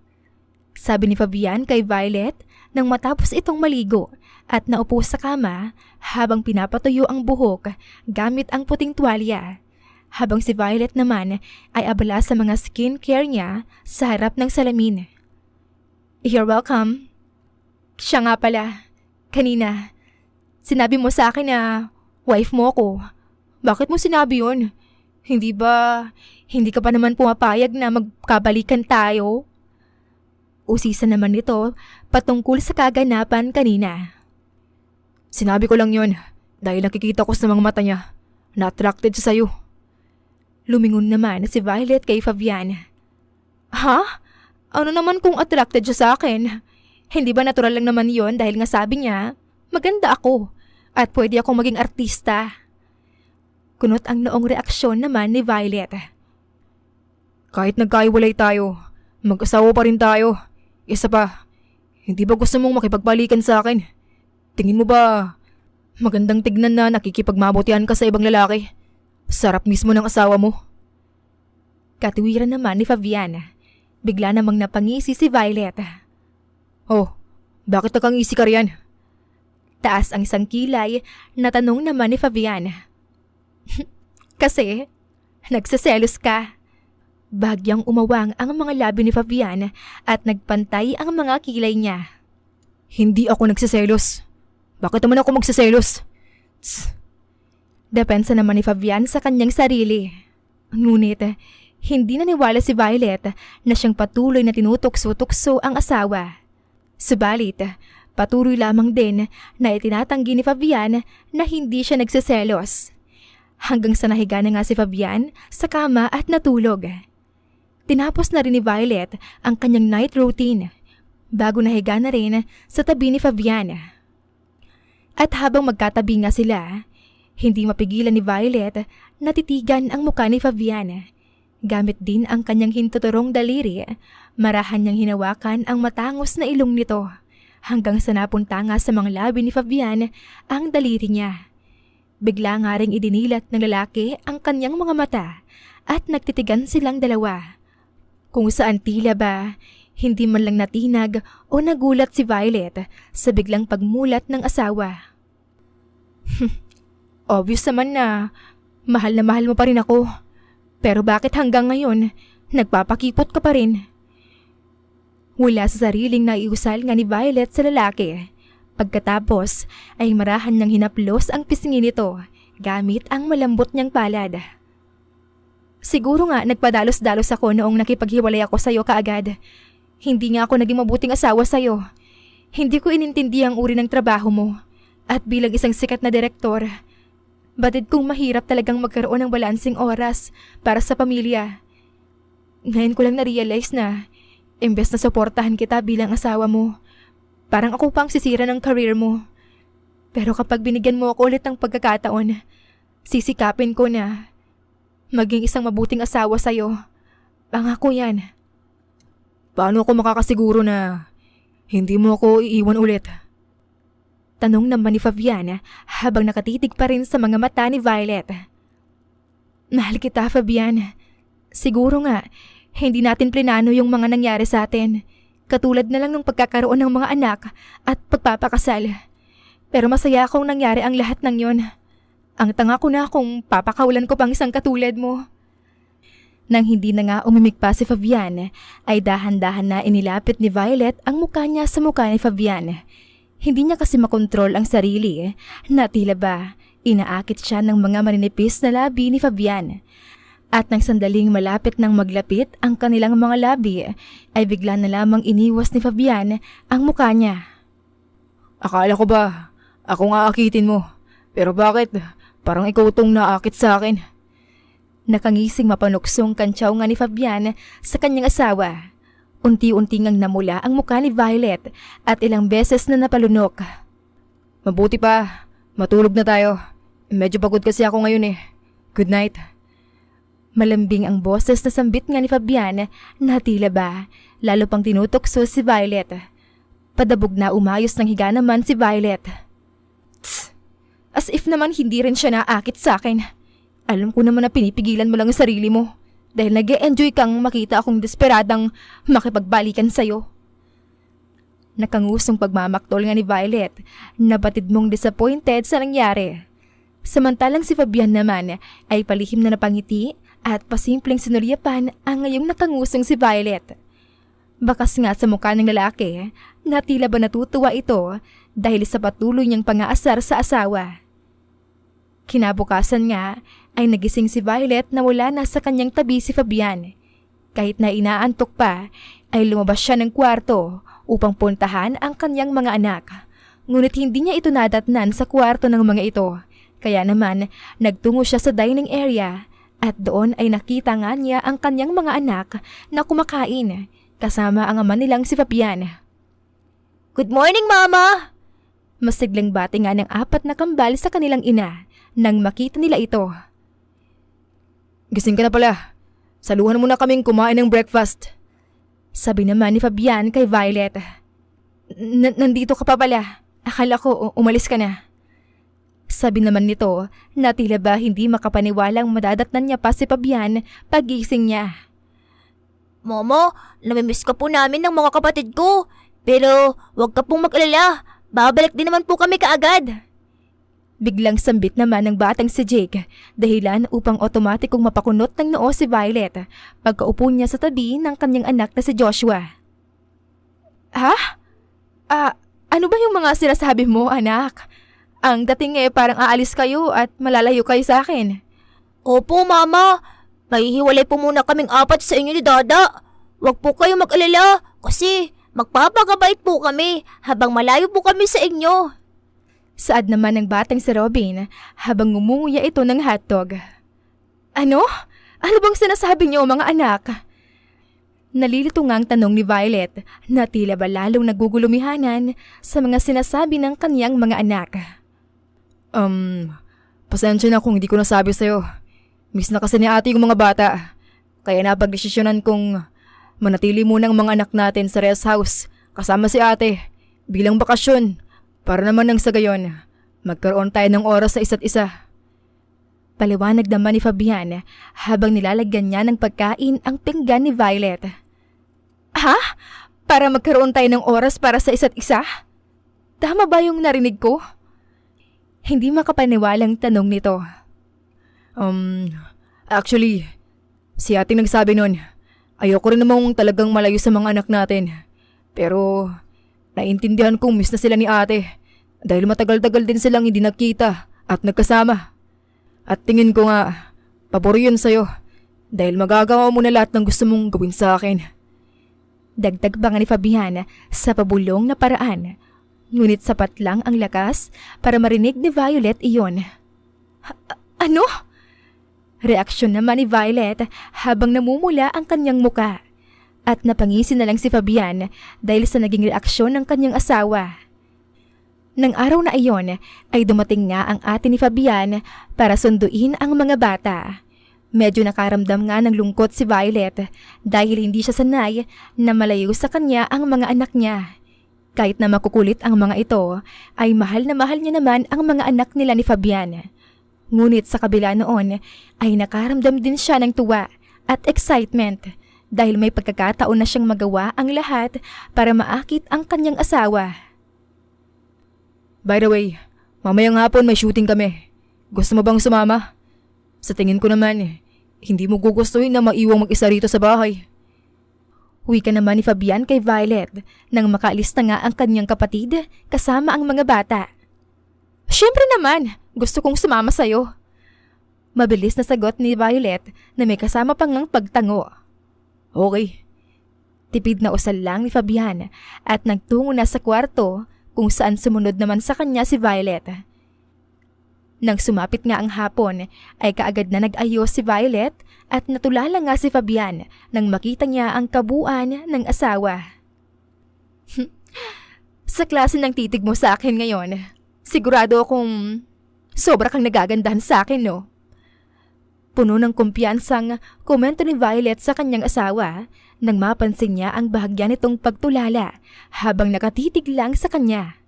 Sabi ni Fabian kay Violet nang matapos itong maligo at naupo sa kama habang pinapatuyo ang buhok gamit ang puting tuwalya. Habang si Violet naman ay abala sa mga skincare niya sa harap ng salamin. You're welcome. Siya nga pala, kanina, sinabi mo sa akin na wife mo ko. Bakit mo sinabi yun? Hindi ka pa naman pumapayag na magkabalikan tayo? Usisa naman ito patungkol sa kaganapan kanina. Sinabi ko lang yun dahil nakikita ko sa mga mata niya na attracted siya sa'yo. Lumingon naman si Violet kay Fabian. Ha? Ano naman kung attracted siya sa akin? Hindi ba natural lang naman yon dahil nga sabi niya, maganda ako at pwede akong maging artista? Kunot ang noong reaksyon naman ni Violet. Kahit nagkaiwalay tayo, mag-asawa pa rin tayo. Isa pa, hindi ba gusto mong makipagbalikan sa akin? Tingin mo ba magandang tignan na nakikipagmabutihan ka sa ibang lalaki? Sarap mismo ng asawa mo. Katuwiran naman ni Fabian. Bigla namang napangisi si Violet. Oh, bakit nakangisi ka riyan? Taas ang isang kilay na tanong naman ni Fabian. Kasi, nagsaselos ka. Bagyang umawang ang mga labi ni Fabian at nagpantay ang mga kilay niya. Hindi ako nagsiselos. Bakit naman ako magsiselos? Depensa naman ni Fabian sa kanyang sarili. Ngunit, hindi naniwala si Violet na siyang patuloy na tinutukso-tukso ang asawa. Subalit, patuloy lamang din na itinatanggi ni Fabian na hindi siya nagsiselos. Hanggang sa nahiga na nga si Fabian sa kama at natulog. Tinapos na rin ni Violet ang kanyang night routine bago nahiga na rin sa tabi ni Fabian. At habang magkatabi nga sila, hindi mapigilan ni Violet na titigan ang mukha ni Fabian. Gamit din ang kanyang hintuturong daliri, marahan niyang hinawakan ang matangos na ilong nito hanggang sa napunta nga sa mga labi ni Fabian ang daliri niya. Bigla nga ring idinilat ng lalaki ang kanyang mga mata at nagtitigan silang dalawa. Kung saan tila ba, hindi man lang natinag o nagulat si Violet sa biglang pagmulat ng asawa. Obvious naman na mahal mo pa rin ako. Pero bakit hanggang ngayon, nagpapakipot ka pa rin? Wala sa sariling naiusal nga ni Violet sa lalaki. Pagkatapos ay marahan niyang hinaplos ang pisngi nito gamit ang malambot niyang palad. Siguro nga nagpadalos-dalos ako noong nakipaghiwalay ako sa'yo kaagad. Hindi nga ako naging mabuting asawa sa'yo. Hindi ko inintindi ang uri ng trabaho mo. At bilang isang sikat na direktor, batid kong mahirap talagang magkaroon ng balansing oras para sa pamilya. Ngayon ko lang na-realize na, imbes na suportahan kita bilang asawa mo, parang ako pang sisira ng career mo. Pero kapag binigyan mo ako ulit ng pagkakataon, sisikapin ko na maging isang mabuting asawa sa'yo Pangako yan. Paano ako makakasiguro na hindi mo ako iiwan ulit? Tanong naman ni Fabian habang nakatitig pa rin sa mga mata ni Violet. Mahal kita, Fabian. Siguro nga, hindi natin plinano yung mga nangyari sa atin. Katulad na lang ng pagkakaroon ng mga anak at pagpapakasal. Pero masaya akong nangyari ang lahat ng yon. Ang tanga ko na kung papakawalan ko pang isang katulad mo. Nang hindi na nga umimik pa si Fabian, ay dahan-dahan na inilapit ni Violet ang mukha niya sa mukha ni Fabian. Hindi niya kasi makontrol ang sarili na tila ba inaakit siya ng mga maninipis na labi ni Fabian. At nang sandaling malapit nang maglapit ang kanilang mga labi, ay bigla na lamang iniwas ni Fabian ang mukha niya. Akala ko ba ako nga akitin mo? Pero bakit? Parang ikaw tong naakit sa akin. Nakangising mapanuksong kantsaw nga ni Fabian sa kanyang asawa. Unti-unti ngang namula ang mukha ni Violet at ilang beses na napalunok. Mabuti pa, matulog na tayo. Medyo pagod kasi ako ngayon eh. Good night. Malambing ang boses na sambit nga ni Fabian na tila ba lalo pang tinutokso si Violet. Padabog na umayos ng higa naman si Violet. Tss, as if naman hindi rin siya naakit sa akin. Alam ko naman na pinipigilan mo lang ang sarili mo dahil nag-e-enjoy kang makita akong desperadang makipagbalikan sa'yo. Nakangusong pagmamaktol nga ni Violet na batid mong disappointed sa nangyari. Samantalang si Fabian naman ay palihim na napangiti at pasimpleng sinulyapan ang ngayong nakangusong si Violet. Bakas nga sa mukha ng lalaki na tila ba natutuwa ito dahil sa patuloy niyang pang-aasar sa asawa. Kinabukasan nga ay nagising si Violet na wala na sa kanyang tabi si Fabian. Kahit na inaantok pa, ay lumabas siya ng kwarto upang puntahan ang kanyang mga anak. Ngunit hindi niya ito nadatnan sa kwarto ng mga ito. Kaya naman, nagtungo siya sa dining area at doon ay nakita nga niya ang kanyang mga anak na kumakain kasama ang ama nilang si Fabian. Good morning, Mama! Masiglang bati nga ng 4 na kambal sa kanilang ina nang makita nila ito. Gising ka na pala. Saluhan mo na kaming kumain ng breakfast. Sabi naman ni Fabian kay Violet. Nandito ka pa pala. Akala ko umalis ka na. Sabi naman nito na tila ba hindi makapaniwalang madadatnan niya pa si Fabian pagising niya. Mama, namimiss ka po namin ng mga kapatid ko. Pero huwag ka pong mag-alala. Babalik din naman po kami kaagad. Biglang sambit naman ng batang si Jake dahilan upang otomatikong mapakunot ng noo si Violet pagkaupo niya sa tabi ng kanyang anak na si Joshua. Ha? Ano ba yung mga sinasabi mo, anak? Ang dating parang aalis kayo at malalayo kayo sa akin. Opo, Mama. Mahihiwalay po muna kaming 4 sa inyo ni Dada. Huwag po kayong mag-alala kasi magpapakabait po kami habang malayo po kami sa inyo. Saad naman ng batang si Robin habang ngumunguya ito ng hotdog. Ano? Ano bang sinasabi niyo mga anak? Nalilito nga ang tanong ni Violet na tila ba lalong nagugulumihanan sa mga sinasabi ng kaniyang mga anak. Pasensya na kung hindi ko nasabi sa'yo. Miss na kasi ni ate yung mga bata. Kaya napagdesisyonan kong manatili muna ang mga anak natin sa rest house kasama si ate bilang bakasyon. Para naman nang sa gayon, magkaroon tayo ng oras sa isa't isa. Paliwanag naman ni Fabian habang nilalagyan niya ng pagkain ang pinggan ni Violet. Ha? Para magkaroon tayo ng oras para sa isa't isa? Tama ba yung narinig ko? Hindi makapaniwalang tanong nito. Actually, si ate nagsabi nun. Ayoko rin namang talagang malayo sa mga anak natin. Pero naintindihan kong miss na sila ni ate dahil matagal-tagal din silang hindi nagkita at nagkasama. At tingin ko nga, pabor yun sa'yo dahil magagawa mo na lahat ng gusto mong gawin sa akin. Dagdag pa nga ni Fabian sa pabulong na paraan. Ngunit sapat lang ang lakas para marinig ni Violet iyon. Ano? Reaksyon naman ni Violet habang namumula ang kanyang muka. At napangisi na lang si Fabian dahil sa naging reaksyon ng kanyang asawa. Nang araw na iyon ay dumating nga ang ate ni Fabian para sunduin ang mga bata. Medyo nakaramdam nga ng lungkot si Violet dahil hindi siya sanay na malayo sa kanya ang mga anak niya. Kahit na makukulit ang mga ito, ay mahal na mahal niya naman ang mga anak nila ni Fabian. Ngunit sa kabila noon ay nakaramdam din siya ng tuwa at excitement dahil may pagkakataon na siyang magawa ang lahat para maakit ang kanyang asawa. By the way, mamayang hapon may shooting kami. Gusto mo bang sumama? Sa tingin ko naman, hindi mo gugustuhin na maiwang mag-isa rito sa bahay. Wika naman ni Fabian kay Violet nang makaalis na nga ang kanyang kapatid kasama ang mga bata. Siyempre naman, gusto kong sumama sa'yo. Mabilis na sagot ni Violet na may kasama pang ngang pagtango. Okay. Tipid na usal lang ni Fabian at nagtungo na sa kwarto kung saan sumunod naman sa kanya si Violet. Nang sumapit nga ang hapon ay kaagad na nag-ayos si Violet at natulala nga si Fabian nang makita niya ang kabuuan ng asawa. Sa klase ng titig mo sa akin ngayon, sigurado akong sobra kang nagagandahan sa akin, no? Puno ng kumpiyansang komento ni Violet sa kanyang asawa nang mapansin niya ang bahagya nitong pagtulala habang nakatitig lang sa kanya.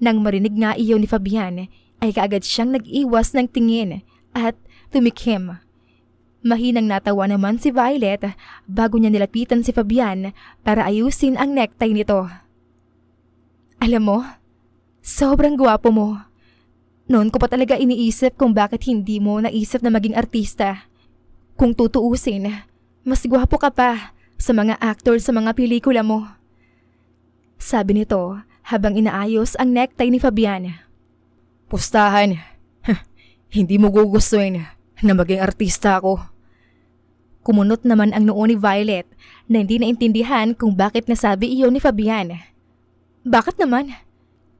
Nang marinig nga iyon ni Fabian, ay kaagad siyang nag-iwas ng tingin at tumikhim. Mahinang natawa naman si Violet bago niya nilapitan si Fabian para ayusin ang necktie nito. Alam mo, sobrang gwapo mo. Noon ko pa talaga iniisip kung bakit hindi mo naisip na maging artista. Kung tutuusin, mas gwapo ka pa sa mga actor sa mga pelikula mo. Sabi nito habang inaayos ang necktie ni Fabian. Pustahan. Hindi mo gugustuhin na maging artista ako. Kumunot naman ang noo ni Violet na hindi naintindihan kung bakit nasabi iyon ni Fabian. Bakit naman?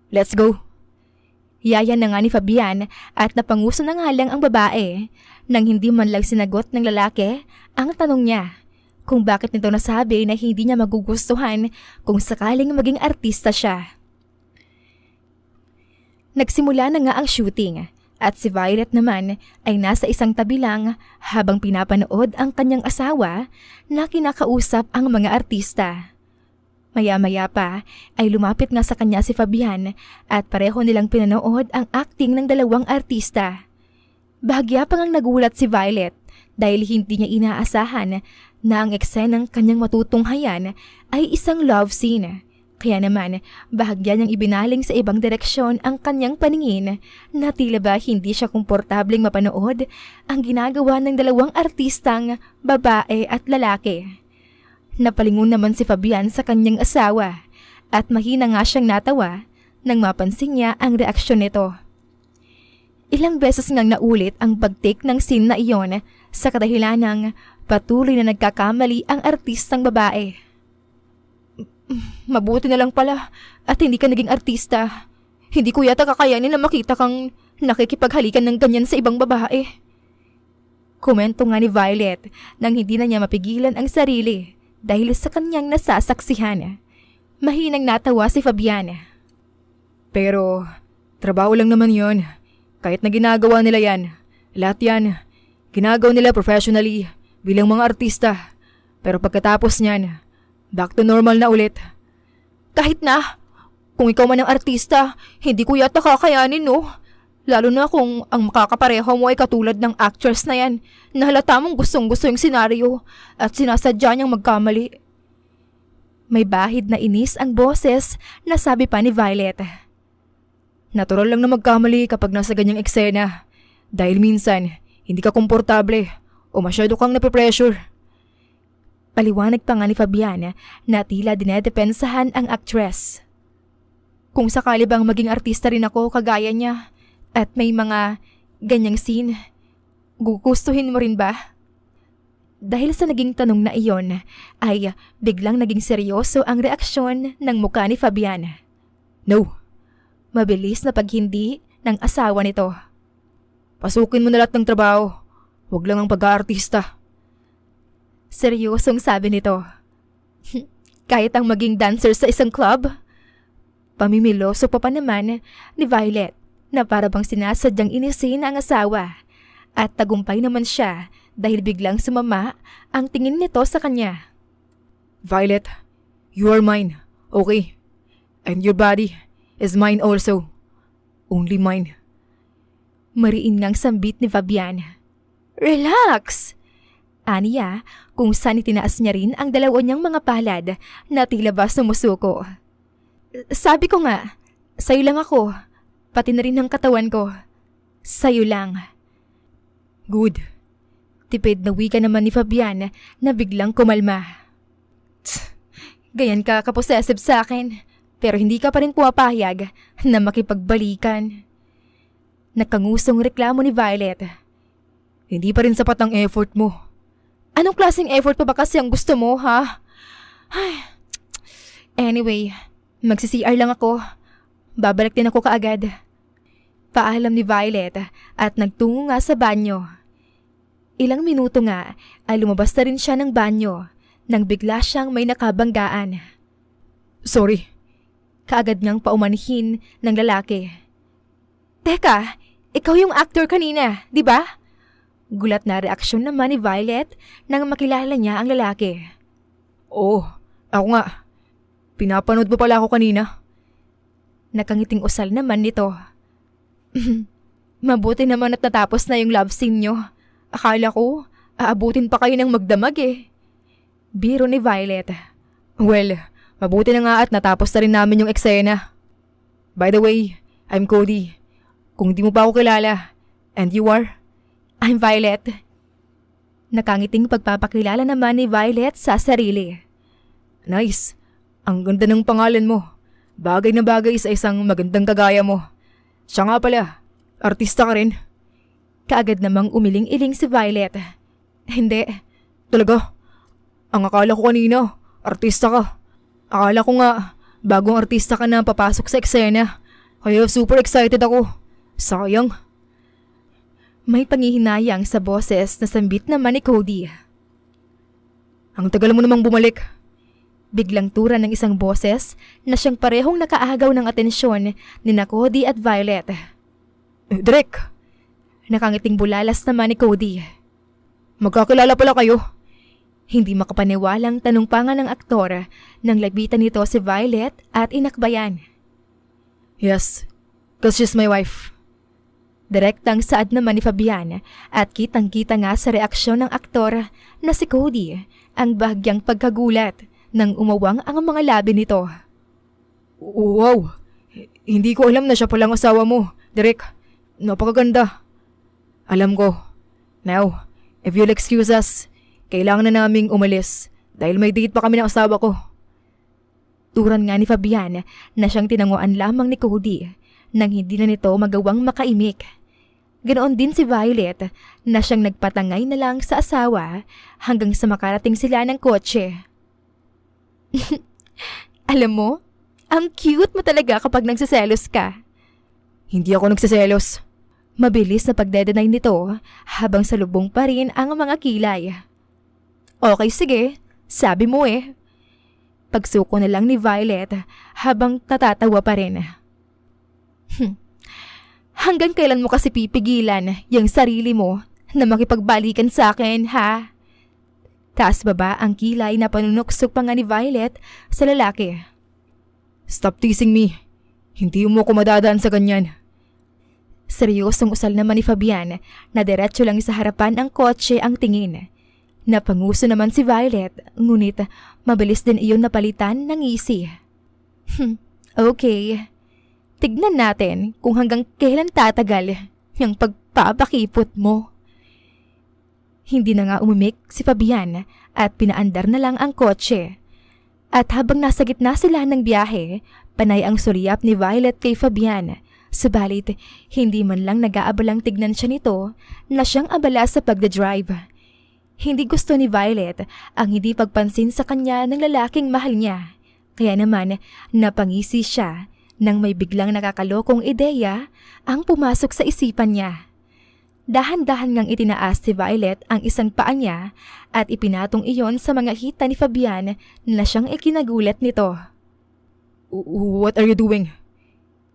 Let's go. Yaya na nga ni Fabian at napanguso na nga lang ang babae nang hindi man lang sinagot ng lalaki ang tanong niya kung bakit nito nasabi na hindi niya magugustuhan kung sakaling maging artista siya. Nagsimula na nga ang shooting at si Violet naman ay nasa isang tabi lang habang pinapanood ang kanyang asawa na kinakausap ang mga artista. Maya-maya pa ay lumapit nga sa kanya si Fabian at pareho nilang pinanood ang acting ng dalawang artista. Bahagya pang ang nagulat si Violet dahil hindi niya inaasahan na ang eksenang kanyang matutunghayan ay isang love scene. Kaya naman, bahagya niyang ibinaling sa ibang direksyon ang kanyang paningin na tila ba hindi siya komportabling mapanood ang ginagawa ng dalawang artistang babae at lalaki. Napalingon naman si Fabian sa kanyang asawa at mahina nga siyang natawa nang mapansin niya ang reaksyon nito. Ilang beses ngang naulit ang pag-take ng scene na iyon sa kadahilan ng patuloy na nagkakamali ang artistang babae. Mabuti na lang pala at hindi ka naging artista. Hindi ko yata kakayanin na makita kang nakikipaghalikan ng ganyan sa ibang babae. Komento nga ni Violet nang hindi na niya mapigilan ang sarili dahil sa kanyang nasasaksihan. Mahinang natawa si Fabian. Pero, trabaho lang naman yon. Kahit na ginagawa nila yan, lahat yan, ginagawa nila professionally bilang mga artista. Pero pagkatapos niyan, back to normal na ulit. Kahit na, kung ikaw man ang artista, hindi ko yata kakayanin, no? Lalo na kung ang makakapareho mo ay katulad ng actress na yan, na halata mong gustong-gusto yung senaryo at sinasadya niyang magkamali. May bahid na inis ang boses na sabi pa ni Violet. Natural lang na magkamali kapag nasa ganyang eksena. Dahil minsan, hindi ka komportable o masyado kang nape-pressure. Paliwanag pa nga ni Fabian na tila dinedepensahan ang actress. Kung sakali bang maging artista rin ako kagaya niya at may mga ganyang scene, gugustuhin mo rin ba? Dahil sa naging tanong na iyon ay biglang naging seryoso ang reaksyon ng mukha ni Fabian. No. Mabilis na paghindi ng asawa nito. Pasukin mo na lahat ng trabaho. Huwag lang ang pag-aartista. Seryosong sabi nito. Kahit ang maging dancer sa isang club? Pamimiloso pa naman ni Violet na para bang sinasadyang inisin ang asawa at tagumpay naman siya dahil biglang sumama ang tingin nito sa kanya. Violet, you are mine, okay? And your body is mine also. Only mine. Mariin ngang sambit ni Fabian. Relax! Aniya kung saan itinaas niya rin ang dalawa niyang mga palad na tila ba sumusuko. Sabi ko nga, sa'yo lang ako, pati na rin ang katawan ko. Sa'yo lang. Good. Tipid na wika naman ni Fabian na biglang kumalma. Gayan ka kaposessive sa akin, pero hindi ka pa rin pumapahayag na makipagbalikan. Nakangusong reklamo ni Violet. Hindi pa rin sapat ang effort mo. Anong klaseng effort pa ba kasi ang gusto mo, ha? Ay. Anyway, magsi-CR lang ako. Babalik din ako kaagad. Paalam ni Violet at nagtungo nga sa banyo. Ilang minuto nga ay lumabas na rin siya ng banyo nang bigla siyang may nakabanggaan. Sorry. Kaagad niyang paumanhin ng lalaki. Teka, ikaw yung actor kanina, di ba? Gulat na reaksyon naman ni Violet nang makilala niya ang lalaki. Oo, ako nga. Pinapanood mo pala ako kanina. Nakangiting usal naman nito. Mabuti naman at natapos na yung love scene nyo. Akala ko, aabutin pa kayo ng magdamag eh. Biro ni Violet. Well, mabuti na nga at natapos na rin namin yung eksena. By the way, I'm Cody. Kung di mo pa ako kilala. And you are? I'm Violet. Nakangiting pagpapakilala naman ni Violet sa sarili. Nice. Ang ganda ng pangalan mo. Bagay na bagay sa isang magandang kagaya mo. Siya nga pala, artista ka rin. Kaagad namang umiling-iling si Violet. Hindi. Talaga? Ang akala ko kanina, artista ka. Akala ko nga, bagong artista ka na papasok sa eksena. Kaya super excited ako. Sayang. May pangihinayang sa boses na sambit naman ni Cody. Ang tagal mo namang bumalik. Biglang tura ng isang boses na siyang parehong nakaagaw ng atensyon ni na Cody at Violet. Direk! Nakangiting bulalas naman ni Cody. Magkakilala pala kayo. Hindi makapaniwalang tanong pa nga ng aktor nang labitan nito si Violet at inakbayan. Yes, cause she's my wife. Direktang saad naman ni Fabian at kitang-kita nga sa reaksyon ng aktor na si Cody ang bahagyang pagkagulat nang umawang ang mga labi nito. Wow! Hindi ko alam na siya palang asawa mo, Direk. Napakaganda. Alam ko. Now, if you'll excuse us, kailangan na naming umalis dahil may date pa kami ng asawa ko. Turan nga ni Fabian na siyang tinanguan lamang ni Cody nang hindi na nito magawang makaimik. Ganoon din si Violet na siyang nagpatangay na lang sa asawa hanggang sa makarating sila ng kotse. Alam mo, ang cute mo talaga kapag nagsiselos ka. Hindi ako nagsiselos. Mabilis na pagdedenay nito habang salubong pa rin ang mga kilay. Okay, sige. Sabi mo eh. Pagsuko na lang ni Violet habang natatawa pa rin. Hanggang kailan mo kasi pipigilan yung sarili mo na makipagbalikan sa akin, ha? Taas baba ang kilay na panunuksok pa nga ni Violet sa lalaki. Stop teasing me. Hindi mo ko madadaan sa ganyan. Seryosong usal naman ni Fabian na diretso lang sa harapan ng kotse ang tingin. Napanguso naman si Violet, ngunit mabilis din iyon napalitan ng ngisi. Okay. Tignan natin kung hanggang kailan tatagal yung pagpapakipot mo. Hindi na nga umimik si Fabian at pinaandar na lang ang kotse. At habang nasa gitna sila ng biyahe, panay ang suryap ni Violet kay Fabian. Subalit, hindi man lang nag-aabalang tignan siya nito na siyang abala sa pagdadrive. Hindi gusto ni Violet ang hindi pagpansin sa kanya ng lalaking mahal niya. Kaya naman, napangisi siya nang may biglang nakakalokong ideya ang pumasok sa isipan niya. Dahan-dahan ngang itinaas si Violet ang isang paa niya at ipinatong iyon sa mga hita ni Fabian na siyang ikinagulat nito. What are you doing?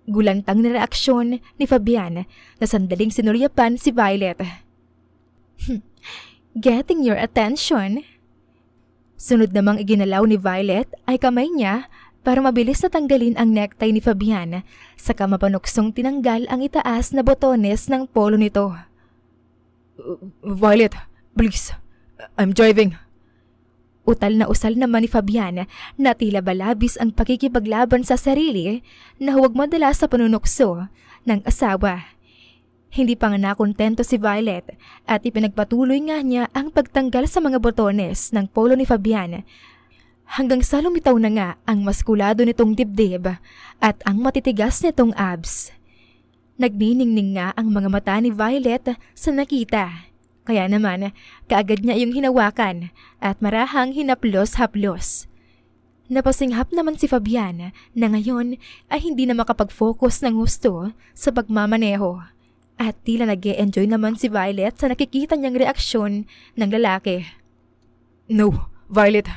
Gulantang na reaksyon ni Fabian na sandaling sinuryapan si Violet. getting your attention. Sunod namang iginalaw ni Violet ay kamay niya para mabilis na tanggalin ang necktie ni Fabian, saka mapanuksong tinanggal ang itaas na botones ng polo nito. Violet, please. I'm driving. Utal na usal naman ni Fabian na tila balabis ang pakikipaglaban sa sarili na huwag madala sa panunukso ng asawa. Hindi pa nga nakontento si Violet at ipinagpatuloy nga niya ang pagtanggal sa mga botones ng polo ni Fabian hanggang sa lumitaw na nga ang maskulado nitong dibdib at ang matitigas nitong abs. Nagniningning nga ang mga mata ni Violet sa nakita. Kaya naman, kaagad niya yung hinawakan at marahang hinaplos-haplos. Napasinghap naman si Fabian na ngayon ay hindi na makapag-focus ng gusto sa pagmamaneho. At tila nag-e-enjoy naman si Violet sa nakikita niyang reaksyon ng lalaki. No, Violet.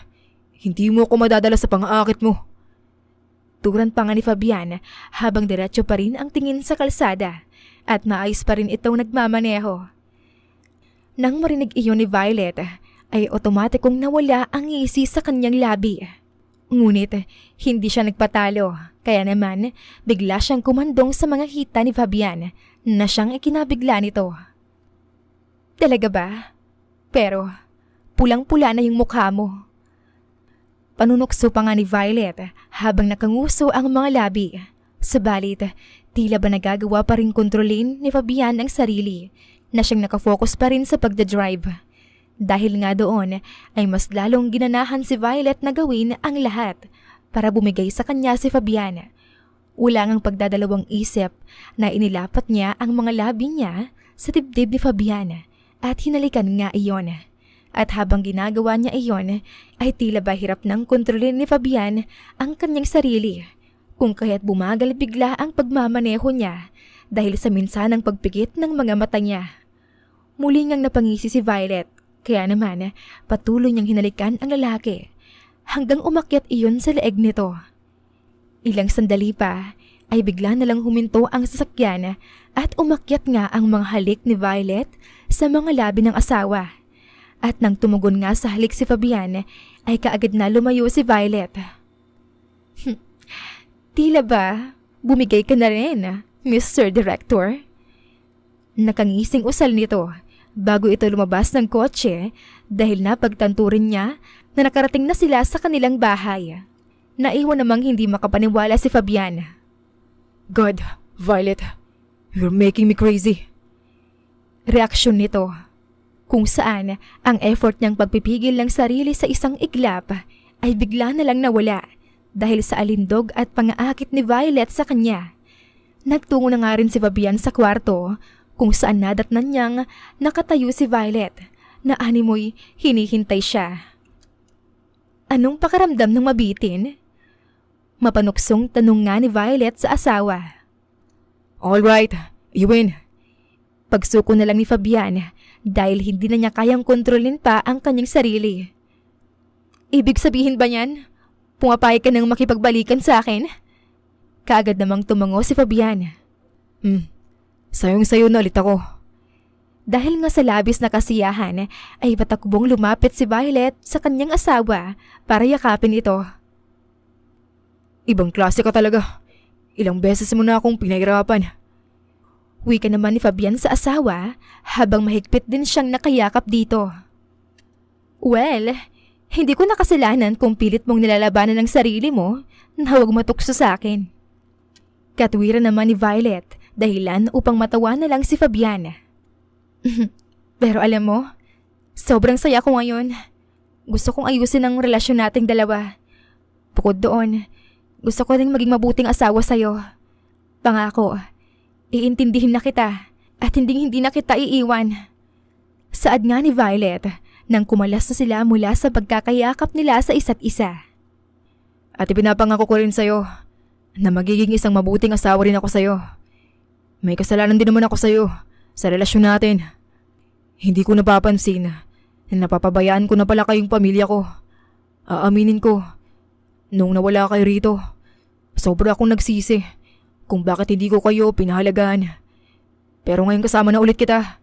Hindi mo ako madadala sa pang-aakit mo. Turan pa nga ni Fabian habang diretso pa rin ang tingin sa kalsada at maayos pa rin itong nagmamaneho. Nang marinig iyon ni Violet, ay otomatikong nawala ang ngisi sa kanyang labi. Ngunit hindi siya nagpatalo, kaya naman bigla siyang kumandong sa mga hita ni Fabian na siyang ikinabigla nito. Talaga ba? Pero pulang-pula na yung mukha mo. Panunukso pa nga ni Violet habang nakanguso ang mga labi. Sabalit, tila ba nagagawa pa rin kontrolin ni Fabian ang sarili na siyang nakafocus pa rin sa pagdadrive. Dahil nga doon ay mas lalong ginanahan si Violet na gawin ang lahat para bumigay sa kanya si Fabian. Wala ngang pagdadalawang isip na inilapat niya ang mga labi niya sa dibdib ni Fabian at hinalikan nga iyon. At habang ginagawa niya iyon ay tila ba hirap nang kontrolin ni Fabian ang kanyang sarili kung kaya't bumagal bigla ang pagmamaneho niya dahil sa minsanang pagpikit ng mga mata niya. Muli ngang napangisi si Violet kaya naman patuloy niyang hinalikan ang lalaki hanggang umakyat iyon sa leeg nito. Ilang sandali pa ay bigla na lang huminto ang sasakyan at umakyat nga ang mga halik ni Violet sa mga labi ng asawa. At nang tumugon nga sa halik si Fabian ay kaagad na lumayo si Violet. Tila ba bumigay ka na rin, Mr. Director? Nakangising usal nito bago ito lumabas ng kotse dahil napagtanto rin niya na nakarating na sila sa kanilang bahay. Naiwan namang hindi makapaniwala si Fabian. God, Violet, you're making me crazy. Reaksyon nito, kung saan ang effort niyang pagpipigil ng sarili sa isang iglap ay bigla na lang nawala dahil sa alindog at pangaakit ni Violet sa kanya. Nagtungo na nga rin si Fabian sa kwarto kung saan nadatnan niyang nakatayo si Violet na animoy hinihintay siya. Anong pakaramdam ng mabitin? Mapanuksong tanong nga ni Violet sa asawa. All right, you win. Pagsuko na lang ni Fabian dahil hindi na niya kayang kontrolin pa ang kanyang sarili. Ibig sabihin ba niyan? Pumapayag ka nang makipagbalikan sa akin? Kaagad namang tumango si Fabian. Sayong-sayo na ulit ako. Dahil nga sa labis na kasiyahan ay patakbong lumapit si Violet sa kanyang asawa para yakapin ito. Ibang klase ka talaga. Ilang beses mo na akong pinahirapan. Wika naman ni Fabian sa asawa habang mahigpit din siyang nakayakap dito. Well, hindi ko nakasalanan kung pilit mong nilalabanan ng sarili mo na huwag matukso sa akin. Katwiran naman ni Violet dahilan upang matawa na lang si Fabian. Pero alam mo, sobrang saya ko ngayon. Gusto kong ayusin ang relasyon nating dalawa. Bukod doon, gusto ko rin maging mabuting asawa sa'yo. Pangako, iintindihin na kita at hindi na kita iiwan. Saad nga ni Violet nang kumalas na sila mula sa pagkakayakap nila sa isa't isa. At ipinapangako ko rin sa'yo na magiging isang mabuting asawa rin ako sa'yo. May kasalanan din naman ako sa'yo sa relasyon natin. Hindi ko napapansin na napapabayaan ko na pala kayong pamilya ko. Aaminin ko, nung nawala kayo rito, sobra akong nagsisi kung bakit hindi ko kayo pinahalagaan. Pero ngayon kasama na ulit kita.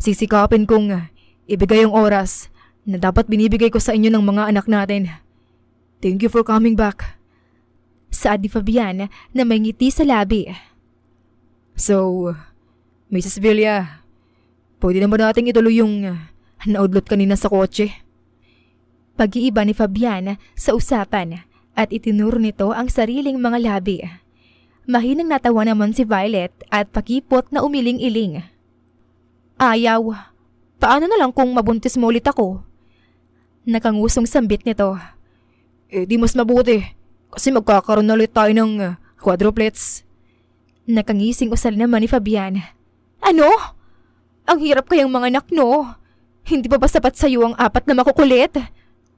Sisikapin kong ibigay ang oras na dapat binibigay ko sa inyo ng mga anak natin. Thank you for coming back. Saad ni Fabian na may ngiti sa labi. So, Mrs. Villa, pwede naman nating ituloy yung naudlot kanina sa kotse. Pag-iiba ni Fabian sa usapan at itinuro nito ang sariling mga labi. Mahinang natawa naman si Violet at pakipot na umiling-iling. Ayaw. Paano na lang kung mabuntis mo ulit ako? Nakangusong sambit nito. Di mas mabuti kasi magkakaroon na ulit tayo ng quadruplets. Nakangising usal naman ni Fabian. Ano? Ang hirap kayang mga anak, no? Hindi pa ba sapat sa'yo ang 4 na makukulit?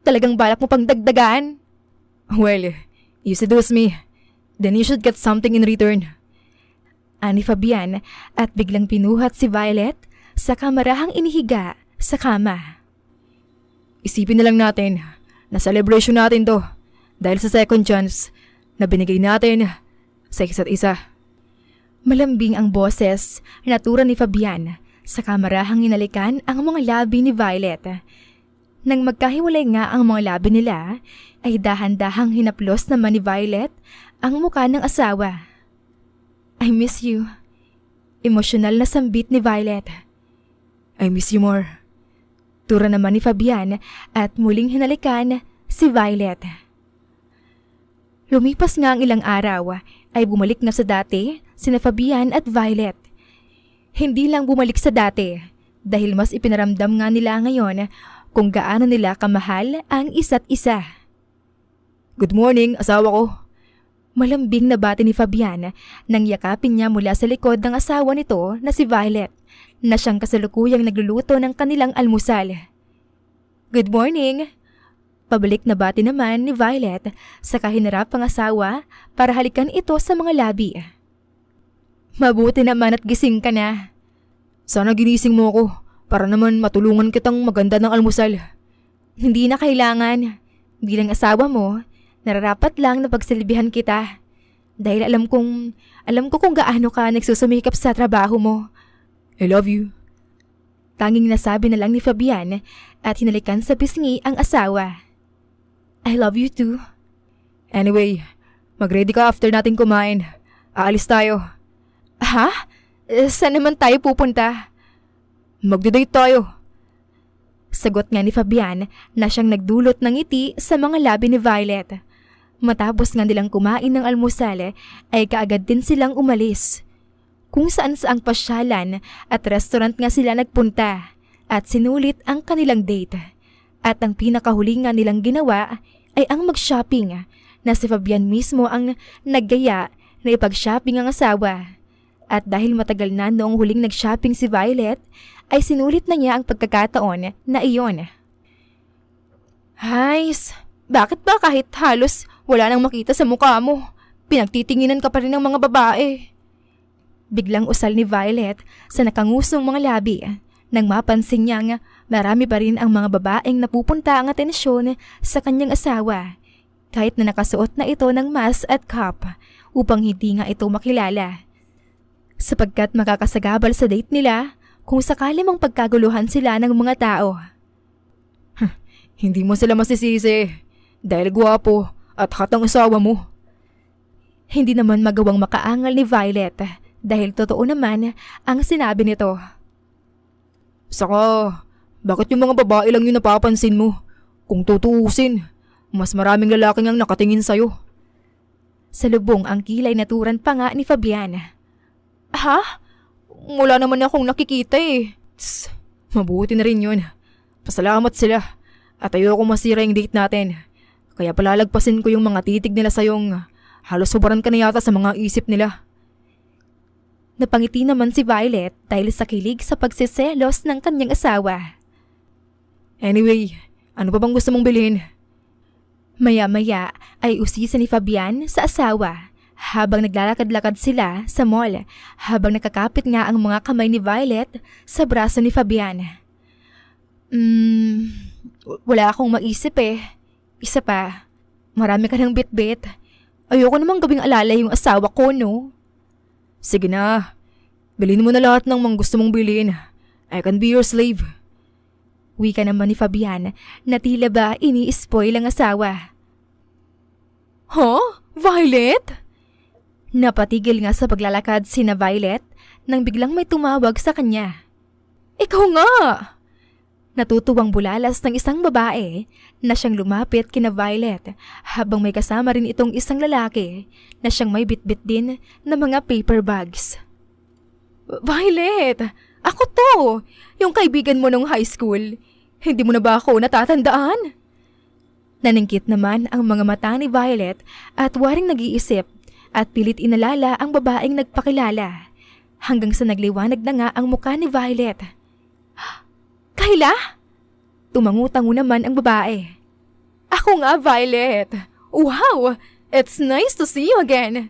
Talagang balak mo pang dagdagan? Well, you seduce me. Then you should get something in return. Ani Fabian at biglang pinuhat si Violet sa kamarahang inihiga sa kama. Isipin na lang natin na celebration natin to dahil sa second chance na binigay natin sa isa't isa. Malambing ang boses na tura ni Fabian sa kamarahang inalikan ang mga labi ni Violet. Nang magkahiwalay nga ang mga labi nila, ay dahan-dahang hinaplos naman ni Violet ang mukha ng asawa. I miss you. Emosyonal na sambit ni Violet. I miss you more. Tura naman ni Fabian at muling hinalikan si Violet. Lumipas nga ang ilang araw ay bumalik na sa dati sina Fabian at Violet. Hindi lang bumalik sa dati dahil mas ipinaramdam nga nila ngayon kung gaano nila kamahal ang isa't isa. Good morning, asawa ko. Malambing na bati ni Fabian nang yakapin niya mula sa likod ng asawa nito na si Violet na siyang kasalukuyang nagluluto ng kanilang almusal. Good morning! Pabalik na bati naman ni Violet sa kahinarap ang asawa para halikan ito sa mga labi. Mabuti naman at gising ka na. Sana ginising mo ako para naman matulungan kitang maganda ng almusal. Hindi na kailangan. Bilang asawa mo, nararapat lang na pagsilbihan kita. Dahil alam ko kung gaano ka nagsusumikap sa trabaho mo. I love you. Tanging nasabi na lang ni Fabian at hinalikan sa pisngi ang asawa. I love you too. Anyway, mag-ready ka after natin kumain. Aalis tayo. Ha? Saan naman tayo pupunta? Magde-date tayo. Sagot nga ni Fabian na siyang nagdulot ng ngiti sa mga labi ni Violet. Matapos nga nilang kumain ng almusal ay kaagad din silang umalis. Kung saan-saang pasyalan at restaurant nga sila nagpunta at sinulit ang kanilang date. At ang pinakahuli nga nilang ginawa ay ang mag-shopping na si Fabian mismo ang naggaya na ipag-shopping ang asawa. At dahil matagal na noong huling nag-shopping si Violet, ay sinulit na niya ang pagkakataon na iyon. Hays, bakit ba kahit halos wala nang makita sa mukha mo, pinagtitinginan ka pa rin ng mga babae? Biglang usal ni Violet sa nakangusong mga labi nang mapansin niyang marami pa rin ang mga babaeng napupunta ang atensyon sa kanyang asawa kahit na nakasuot na ito ng mask at cap upang hindi nga ito makilala. Sapagkat makakasagabal sa date nila kung sakali mong pagkaguluhan sila ng mga tao. Hindi mo sila masisisi dahil gwapo at hot ang asawa mo. Hindi naman magawang makaangal ni Violet dahil totoo naman ang sinabi nito. Saka, bakit yung mga babae lang yung napapansin mo? Kung tutuusin, mas maraming lalaking ang nakatingin sa'yo. Sa lubong ang kilay naturan pa nga ni Fabian. Ha? Wala naman akong nakikita eh. Tss, mabuti na rin yun. Pasalamat sila at ayoko masira yung date natin. Kaya palalagpasin ko yung mga titig nila sa'yong halos sobrang ka na yata sa mga isip nila. Napangiti naman si Violet dahil sa kilig sa pagsiselos ng kanyang asawa. Anyway, ano pa bang gusto mong bilhin? Maya-maya ay usisa ni Fabian sa asawa habang naglalakad-lakad sila sa mall habang nakakapit nga ang mga kamay ni Violet sa braso ni Fabian. Wala akong maisip eh. Isa pa, marami ka ng bit-bit. Ayoko namang gawing alala yung asawa ko, no? Sige na, bilhin mo na lahat ng mga gusto mong bilhin. I can be your slave. Wika naman ni Fabian na tila ba ini-spoil ang asawa. Huh? Violet? Napatigil nga sa paglalakad sina Violet nang biglang may tumawag sa kanya. Ikaw nga! Natutuwang bulalas ng isang babae na siyang lumapit kina Violet habang may kasama rin itong isang lalaki na siyang may bitbit din na mga paper bags. Violet! Ako to! Yung kaibigan mo nung high school. Hindi mo na ba ako natatandaan? Naningkit naman ang mga mata ni Violet at waring nag-iisip at pilit inalala ang babaeng nagpakilala hanggang sa nagliwanag na nga ang mukha ni Violet. Kayla? Tumangutango naman ang babae. Ako nga, Violet. Wow! It's nice to see you again.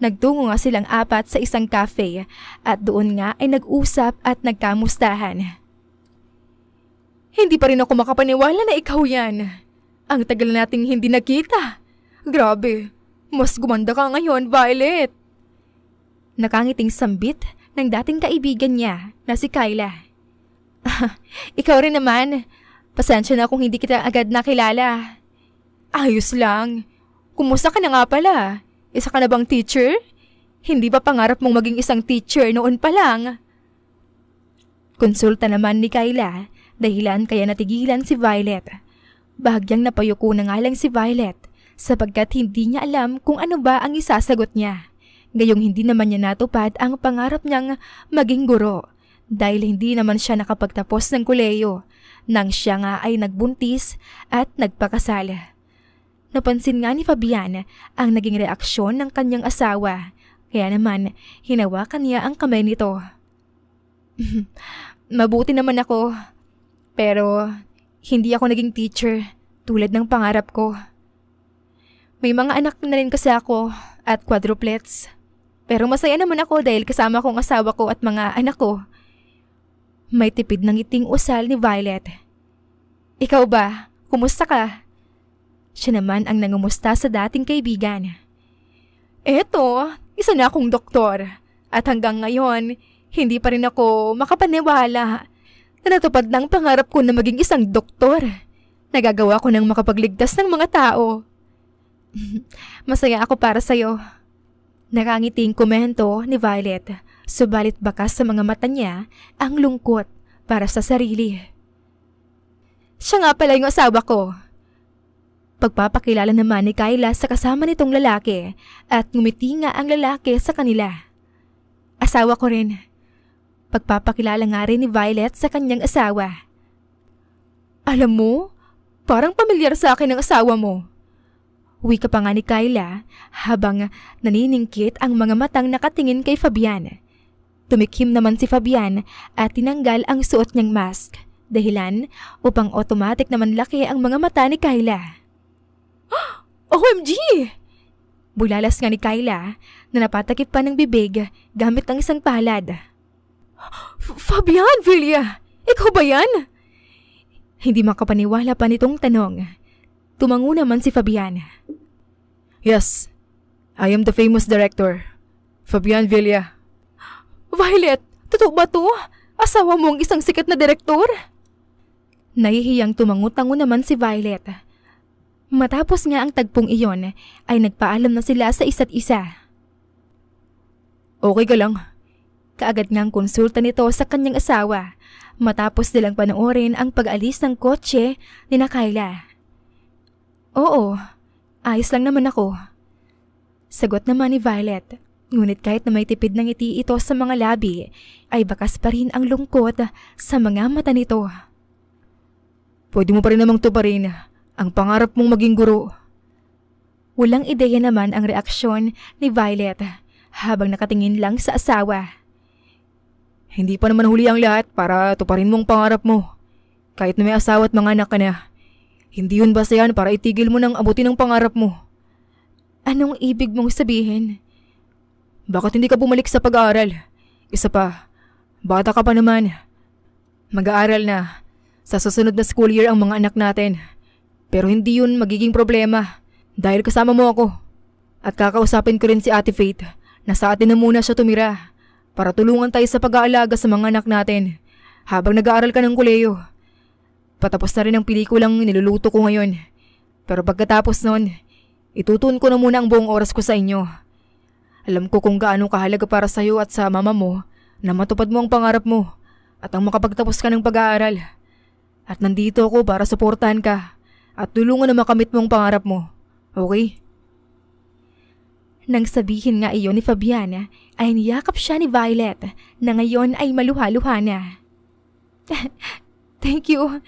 Nagtungo nga silang apat sa isang cafe at doon nga ay nag-usap at nagkamustahan. Hindi pa rin ako makapaniwala na ikaw yan. Ang tagal nating hindi nakita. Grabe, mas gumanda ka ngayon, Violet. Nakangiting sambit ng dating kaibigan niya na si Kayla. Ikaw rin naman. Pasensya na kung hindi kita agad nakilala. Ayos lang. Kumusta ka na nga pala? Isa ka na bang teacher? Hindi ba pangarap mong maging isang teacher noon pa lang? Konsulta naman ni Kayla dahilan kaya natigilan si Violet. Bahagyang napayuko na nga lang si Violet sapagkat hindi niya alam kung ano ba ang isasagot niya. Gayong hindi naman niya natupad ang pangarap niyang maging guro dahil hindi naman siya nakapagtapos ng kolehiyo nang siya nga ay nagbuntis at nagpakasal. Napansin nga ni Fabian ang naging reaksyon ng kanyang asawa kaya naman hinawakan niya ang kamay nito. Mabuti naman ako. Pero hindi ako naging teacher tulad ng pangarap ko. May mga anak na rin kasi ako at quadruplets. Pero masaya naman ako dahil kasama ko ang asawa ko at mga anak ko. May tipid ng ngiting usal ni Violet. Ikaw ba? Kumusta ka? Siya naman ang nangumusta sa dating kaibigan. Eto, isa na akong doktor. At hanggang ngayon, hindi pa rin ako makapaniwala na natupad ng pangarap ko na maging isang doktor. Nagagawa ko ng makapagligtas ng mga tao. Masaya ako para sa'yo. Nakangiting komento ni Violet, subalit bakas sa mga mata niya ang lungkot para sa sarili. Siya nga pala yung asawa ko. Pagpapakilala naman ni Kayla sa kasama nitong lalaki at ngumiti nga ang lalaki sa kanila. Asawa ko rin. Pagpapakilala nga rin ni Violet sa kanyang asawa. Alam mo, parang pamilyar sa akin ang asawa mo. Wika pa nga ni Kayla habang naniningkit ang mga matang nakatingin kay Fabian. Tumikim naman si Fabian at tinanggal ang suot niyang mask, dahilan upang automatic naman laki ang mga mata ni Kayla. OMG! Bulalas nga ni Kayla na napatakip pa ng bibig gamit ang isang palad. Fabian, Villa! Ikaw ba yan? Hindi makapaniwala pa nitong tanong. Tumango naman si Fabian. Yes, I am the famous director, Fabian Villa. Violet, totoo ba to? Asawa mo ang isang sikat na direktor? Nahihiyang tumango-tango naman si Violet. Matapos nga ang tagpong iyon, ay nagpaalam na sila sa isa't isa. Okay ka lang? Kaagad ngang konsulta nito sa kanyang asawa matapos nilang panoorin ang pag-alis ng kotse ni Kayla. Oo, ayos lang naman ako. Sagot naman ni Violet, ngunit kahit na may tipid ng ngiti ito sa mga labi, ay bakas pa rin ang lungkot sa mga mata nito. Pwede mo pa rin namang tuparin ang pangarap mong maging guro. Walang ideya naman ang reaksyon ni Violet habang nakatingin lang sa asawa. Hindi pa naman huli ang lahat para tuparin mong pangarap mo. Kahit na may asawa at mga anak ka na. Hindi yun basta yan para itigil mo ng abutin ang pangarap mo. Anong ibig mong sabihin? Bakit hindi ka bumalik sa pag-aaral? Isa pa, bata ka pa naman. Mag-aaral na. Sa susunod na school year ang mga anak natin. Pero hindi yun magiging problema dahil kasama mo ako. At kakausapin ko rin si Ate Faith na sa atin na muna siya tumira para tulungan tayo sa pag-aalaga sa mga anak natin. habang nag-aaral ka ng koleyo. Patapos na rin ang pelikulang niluluto ko ngayon. Pero pagkatapos nun, itutuon ko na muna ang buong oras ko sa inyo. Alam ko kung gaano kahalaga para sa iyo at sa mama mo na matupad mo ang pangarap mo at ang makapagtapos ka ng pag-aaral. At nandito ako para suportahan ka at tulungan na makamit mo ang pangarap mo. Okay? Nang sabihin nga iyon ni Fabiana, ay niyakap siya ni Violet na ngayon ay maluha-luha na. Thank you.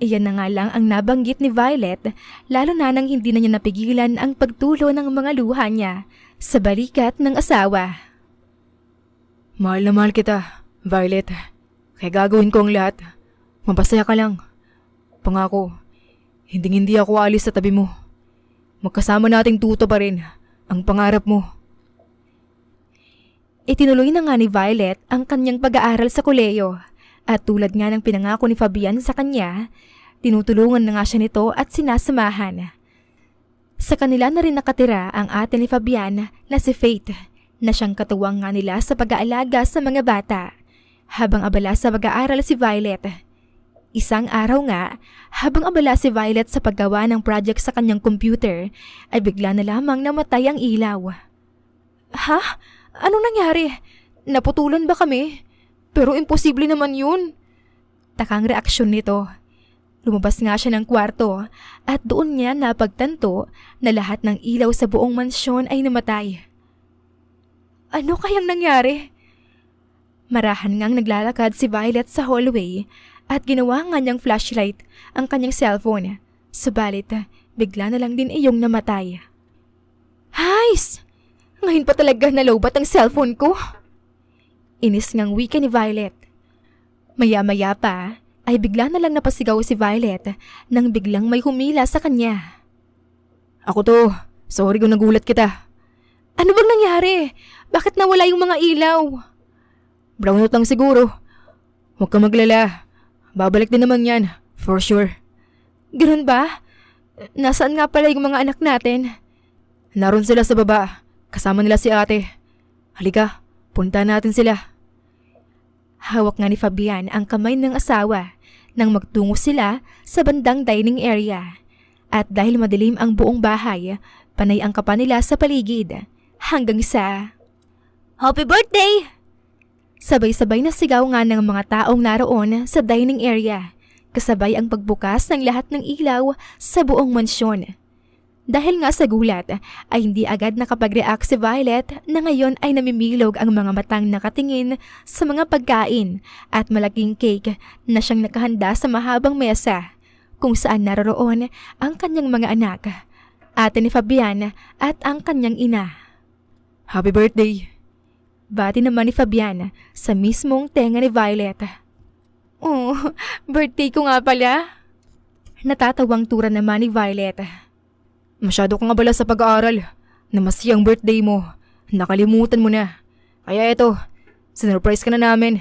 Iyan na nga lang ang nabanggit ni Violet, lalo na nang hindi na niya napigilan ang pagtulo ng mga luha niya sa balikat ng asawa. Mahal na mahal kita, Violet. Kaya gagawin ko ang lahat. Mapasaya ka lang. Pangako, hindi ako alis sa tabi mo. Magkasama nating tuto pa rin ang pangarap mo. Itinuloy na nga ni Violet ang kanyang pag-aaral sa koleyo at tulad nga ng pinangako ni Fabian sa kanya, tinutulungan na nga siya nito at sinasamahan. Sa kanila na rin nakatira ang ate ni Fabian na si Faith na siyang katuwang nga nila sa pag-aalaga sa mga bata habang abala sa pag-aaral si Violet. Isang araw nga, habang abala si Violet sa paggawa ng project sa kanyang computer, ay bigla na lamang namatay ang ilaw. Ha? Anong nangyari? Naputulan ba kami? Pero imposible naman yun. Takang reaksyon nito. Lumabas nga siya ng kwarto at doon niya napagtanto na lahat ng ilaw sa buong mansyon ay namatay. Ano kayang nangyari? Marahan ngang naglalakad si Violet sa hallway at ginawa nga niyang flashlight ang kanyang cellphone. Subalit, bigla na lang din iyong namatay. Hays! Ngayon pa talaga nalobat ang cellphone ko. Inis ngang wika ni Violet. Maya-maya pa ay bigla na lang napasigaw si Violet nang biglang may humila sa kanya. Ako to. Sorry kung nagulat kita. Ano bang nangyari? Bakit nawala yung mga ilaw? Brownout lang siguro. Huwag ka maglala. Babalik din naman yan. For sure. Ganun ba? Nasaan nga pala yung mga anak natin? Naroon sila sa baba. Kasama nila si ate. Halika. Punta natin sila. Hawak nga ni Fabian ang kamay ng asawa nang magtungo sila sa bandang dining area. At dahil madilim ang buong bahay, panay ang kapa nila sa paligid hanggang sa Happy birthday! sabay-sabay na sigaw nga ng mga taong naroon sa dining area, kasabay ang pagbukas ng lahat ng ilaw sa buong mansyon. Dahil nga sa gulat ay hindi agad nakapag-react si Violet na ngayon ay namimilog ang mga matang nakatingin sa mga pagkain at malaking cake na siyang nakahanda sa mahabang mesa kung saan naroroon ang kanyang mga anak, ate ni Fabian at ang kanyang ina. Happy birthday! Bati naman ni Fabian sa mismong tenga ni Violet. Oh, birthday ko nga pala. Natatawang tura naman ni Violet. Masyado kang abala sa pag-aaral. Namasi ang birthday mo. Nakalimutan mo na. Kaya eto, sinurprise ka na namin.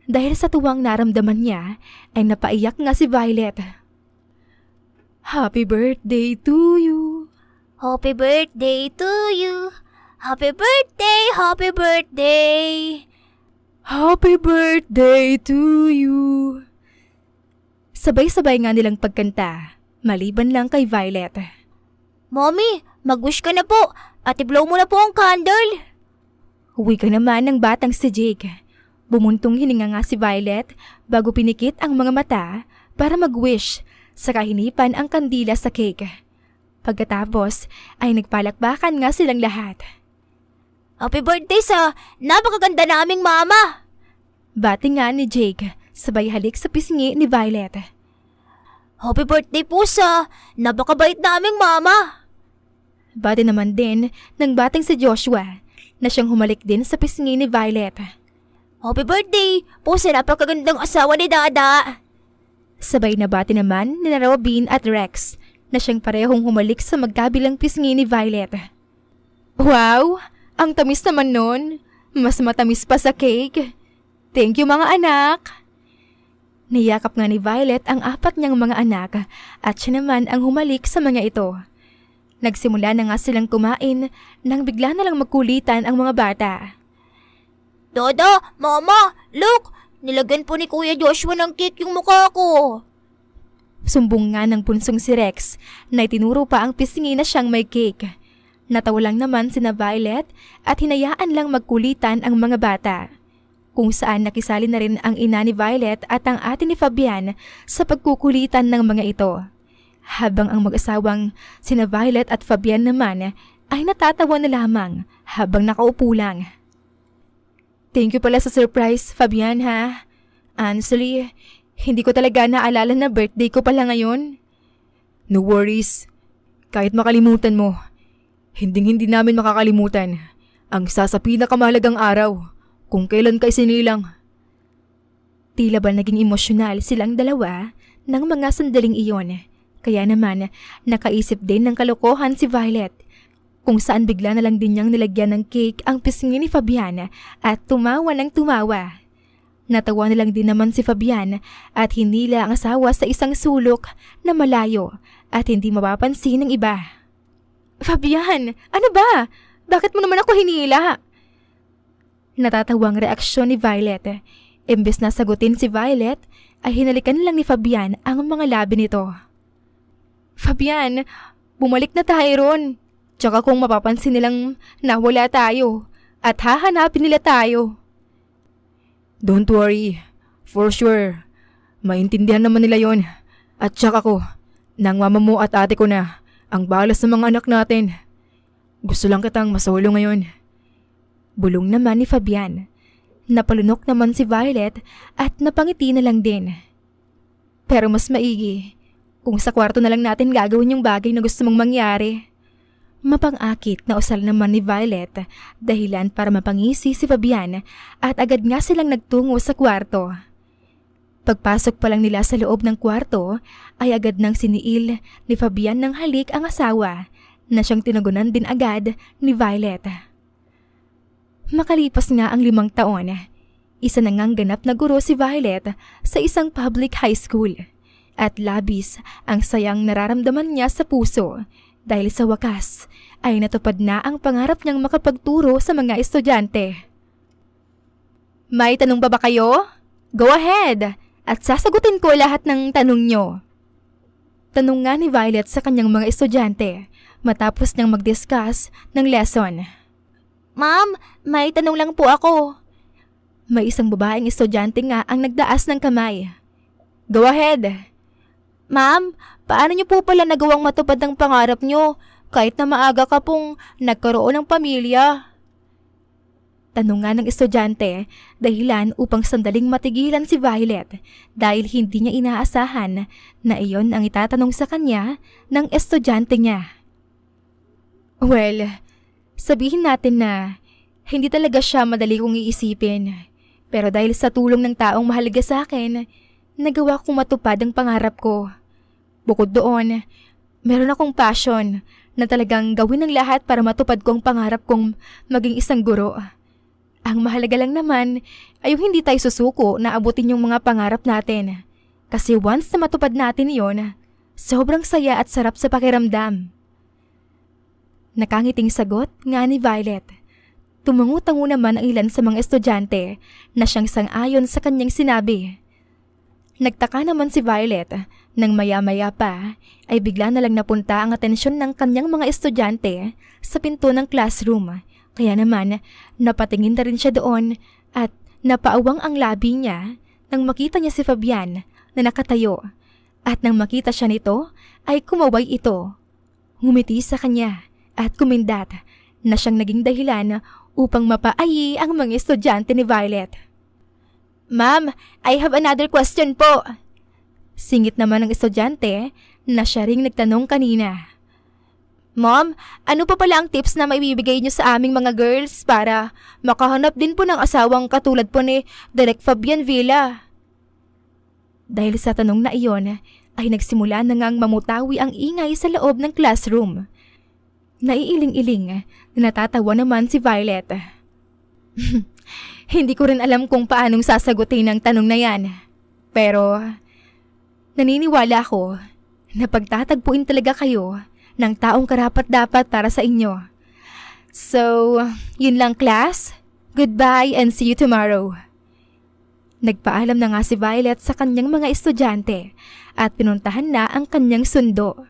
Dahil sa tuwang naramdaman niya, ay napaiyak nga si Violet. Happy birthday to you. Happy birthday to you! Happy birthday! Happy birthday! Happy birthday to you. Sabay-sabay nga nilang pagkanta, maliban lang kay Violet. Mommy, mag-wish ka na po at i-blow mo na po ang candle. Uwi ka naman ng batang si Jake. Bumuntong hininga nga si Violet bago pinikit ang mga mata para mag-wish, saka hinipan ang kandila sa cake. Pagkatapos ay nagpalakbakan nga silang lahat. Happy birthday sa napakaganda naming mama! Bati nga ni Jake, sabay halik sa pisngi ni Violet. Happy birthday po sa napakabait naming mama! Bati naman din ng bating si Joshua na siyang humalik din sa pisngi ni Violet. Happy birthday po sa napakagandang asawa ni Dada! Sabay na bati naman ni Robin at Rex na siyang parehong humalik sa magkabilang pisngi ni Violet. Wow! Ang tamis naman nun. Mas matamis pa sa cake. Thank you mga anak! Niyakap nga ni Violet ang apat niyang mga anak at siya naman ang humalik sa mga ito. Nagsimula na nga silang kumain nang bigla na lang magkulitan ang mga bata. Dada, Mama, look! Nilagyan po ni Kuya Joshua ng cake yung mukha ko. Sumbong nga ng bunsong si Rex na itinuro pa ang pisngi na siyang may cake. Natawa lang naman sina Violet at hinayaan lang magkulitan ang mga bata. Kung saan nakisali na rin ang ina ni Violet at ang ate ni Fabian sa pagkukulitan ng mga ito. Habang ang mag-asawang sina Violet at Fabian naman ay natatawa na lamang habang nakaupo lang. Thank you pala sa surprise, Fabian ha. Honestly, hindi ko talaga naalala na birthday ko pala ngayon. No worries. Kahit makalimutan mo, hindi namin makakalimutan ang isa sa pinakamahalagang araw kung kailan ka isinilang. Tila ba naging emosyonal silang dalawa ng mga sandaling iyon. Kaya naman, nakaisip din ng kalokohan si Violet. Kung saan bigla na lang din niyang nilagyan ng cake ang pisngi ni Fabian at tumawa ng tumawa. Natawa na lang din naman si Fabian at hinila ang asawa sa isang sulok na malayo at hindi mapapansin ng iba. Fabian, ano ba? Bakit mo naman ako hinila? Natatawang reaksyon ni Violet. Imbes na sagutin si Violet, ay hinalikan lang ni Fabian ang mga labi nito. Fabian, bumalik na tayo ron. Tsaka kung mapapansin nilang nawala tayo at hahanapin nila tayo. Don't worry. For sure. Maintindihan naman nila yon. At tsaka ko, nang mama mo at ate ko na ang balas sa mga anak natin. Gusto lang kitang masolo ngayon. Bulong naman ni Fabian. Napalunok naman si Violet at napangiti na lang din. Pero mas maigi kung sa kwarto na lang natin gagawin yung bagay na gusto mong mangyari. Mapang-akit na usal naman ni Violet dahilan para mapangisi si Fabian at agad nga silang nagtungo sa kwarto. Pagpasok pa lang nila sa loob ng kwarto ay agad nang siniil ni Fabian ng halik ang asawa na siyang tinagunan din agad ni Violet. Makalipas nga ang 5 taon, isa na ngang ganap na guro si Violet sa isang public high school at labis ang sayang nararamdaman niya sa puso dahil sa wakas ay natupad na ang pangarap niyang makapagturo sa mga estudyante. May tanong ba kayo? Go ahead at sasagutin ko lahat ng tanong nyo. Tanong nga ni Violet sa kanyang mga estudyante matapos niyang mag-discuss ng lesson. Ma'am, may tanong lang po ako. May isang babaeng estudyante nga ang nagdaas ng kamay. Go ahead. Ma'am, paano niyo po pala nagawang matupad ang pangarap niyo kahit na maaga ka pong nagkaroon ng pamilya? Tanong nga ng estudyante dahilan upang sandaling matigilan si Violet dahil hindi niya inaasahan na iyon ang itatanong sa kanya ng estudyante niya. Well, sabihin natin na hindi talaga siya madali kong iisipin. Pero dahil sa tulong ng taong mahalaga sa akin, nagawa kong matupad ang pangarap ko. Bukod doon, meron akong passion na talagang gawin ang lahat para matupad ko ang pangarap kong maging isang guro. Ang mahalaga lang naman ay yung hindi tayo susuko na abutin yung mga pangarap natin. Kasi once na matupad natin iyon, sobrang saya at sarap sa pakiramdam. Nakangiting sagot nga ni Violet. Tumungo-tango naman ang ilan sa mga estudyante na siyang sang-ayon sa kanyang sinabi. Nagtaka naman si Violet nang maya-maya pa ay bigla na lang napunta ang atensyon ng kanyang mga estudyante sa pinto ng classroom. Kaya naman napatingin na rin siya doon at napaawang ang labi niya nang makita niya si Fabian na nakatayo. At nang makita siya nito ay kumaway ito. Ngumiti sa kanya at kumindat na siyang naging dahilan upang mapaayi ang mga estudyante ni Violet. Ma'am, I have another question po. Singit naman ng estudyante na siya ring nagtanong kanina. Ma'am, ano pa pala ang tips na maibibigay niyo sa aming mga girls para makahanap din po ng asawang katulad po ni Direk Fabian Villa? Dahil sa tanong na iyon, ay nagsimula na ngang mamutawi ang ingay sa loob ng classroom. Naiiling-iling na natatawa naman si Violet. Hindi ko rin alam kung paanong sasagutin ang tanong na yan. Pero naniniwala ako na pagtatagpuin talaga kayo ng taong karapat-dapat para sa inyo. So, yun lang class. Goodbye and see you tomorrow. Nagpaalam na nga si Violet sa kanyang mga estudyante at pinuntahan na ang kanyang sundo.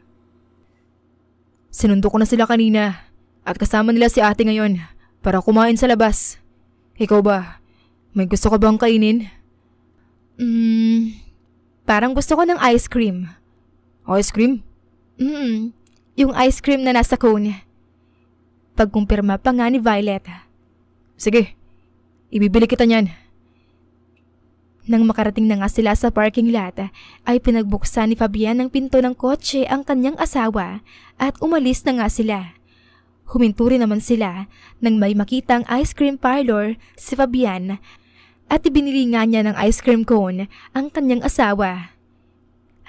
Sinundo ko na sila kanina at kasama nila si ate ngayon para kumain sa labas. Ikaw ba? May gusto ka bang kainin? Parang gusto ko ng ice cream. Ice cream? Yung ice cream na nasa cone. Pagkumpirma pa nga ni Violet. Sige, ibibili kita niyan. Nang makarating na nga sila sa parking lot, ay pinagbuksan ni Fabian ng pinto ng kotse ang kanyang asawa at umalis na nga sila. Huminto rin naman sila nang may makitang ice cream parlor si Fabian at ibinili nga niya ng ice cream cone ang kanyang asawa.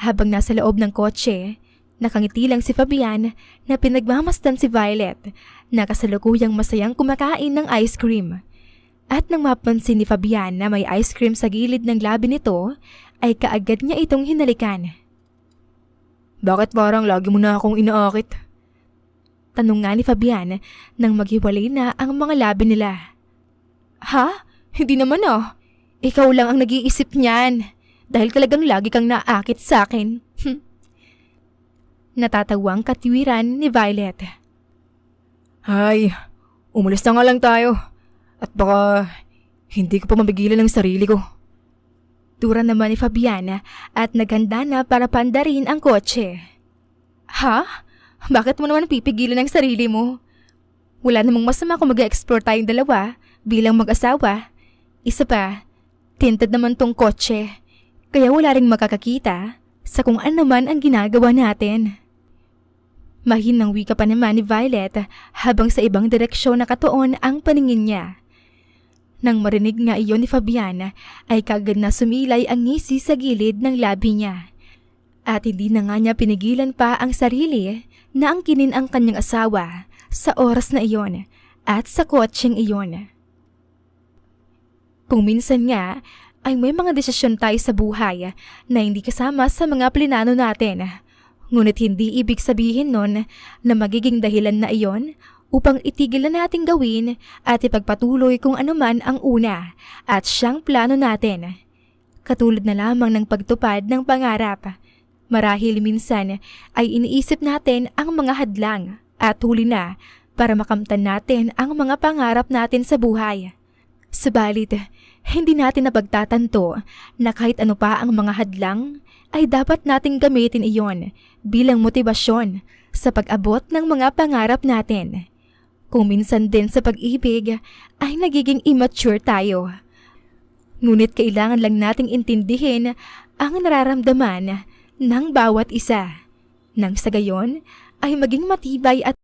Habang nasa loob ng kotse, nakangiti lang si Fabian na pinagmamasdan si Violet na kasalukuyang masayang kumakain ng ice cream. At nang mapansin ni Fabian na may ice cream sa gilid ng labi nito, ay kaagad niya itong hinalikan. Bakit parang lagi mo na akong inaakit? Tanong nga ni Fabian nang maghiwalay na ang mga labi nila. Ha? Hindi naman Ikaw lang ang nag-iisip niyan dahil talagang lagi kang naakit sa akin. Natatawang katwiran ni Violet. Ay, umalis na nga lang tayo. At baka hindi ko pa mabigilan ang sarili ko. Tura naman ni Fabiana at naghanda na para paandarin ang kotse. Ha? Bakit mo naman pipigilan ang sarili mo? Wala namang masama kung mag-explore tayong dalawa bilang mag-asawa. Isa pa, tinted naman tong kotse. Kaya wala ring makakakita sa kung ano man ang ginagawa natin. Mahinang wika pa naman ni Violet habang sa ibang direksyon nakatuon ang paningin niya. Nang marinig nga iyon ni Fabiana ay kagad na sumilay ang ngisi sa gilid ng labi niya. At hindi na nga niya pinigilan pa ang sarili na angkinin ang kanyang asawa sa oras na iyon at sa kotseng iyon. Kung minsan nga ay may mga desisyon tayo sa buhay na hindi kasama sa mga plinano natin. Ngunit hindi ibig sabihin nun na magiging dahilan na iyon upang itigil na nating gawin at ipagpatuloy kung anuman ang una at siyang plano natin. Katulad na lamang ng pagtupad ng pangarap. Marahil minsan ay iniisip natin ang mga hadlang at huli na para makamtan natin ang mga pangarap natin sa buhay. Subalit, hindi natin napagtatanto na kahit ano pa ang mga hadlang ay dapat nating gamitin iyon bilang motibasyon sa pag-abot ng mga pangarap natin. Kung minsan din sa pag-ibig ay nagiging immature tayo. Ngunit kailangan lang nating intindihin ang nararamdaman ng bawat isa. Nang sa gayon ay maging matibay at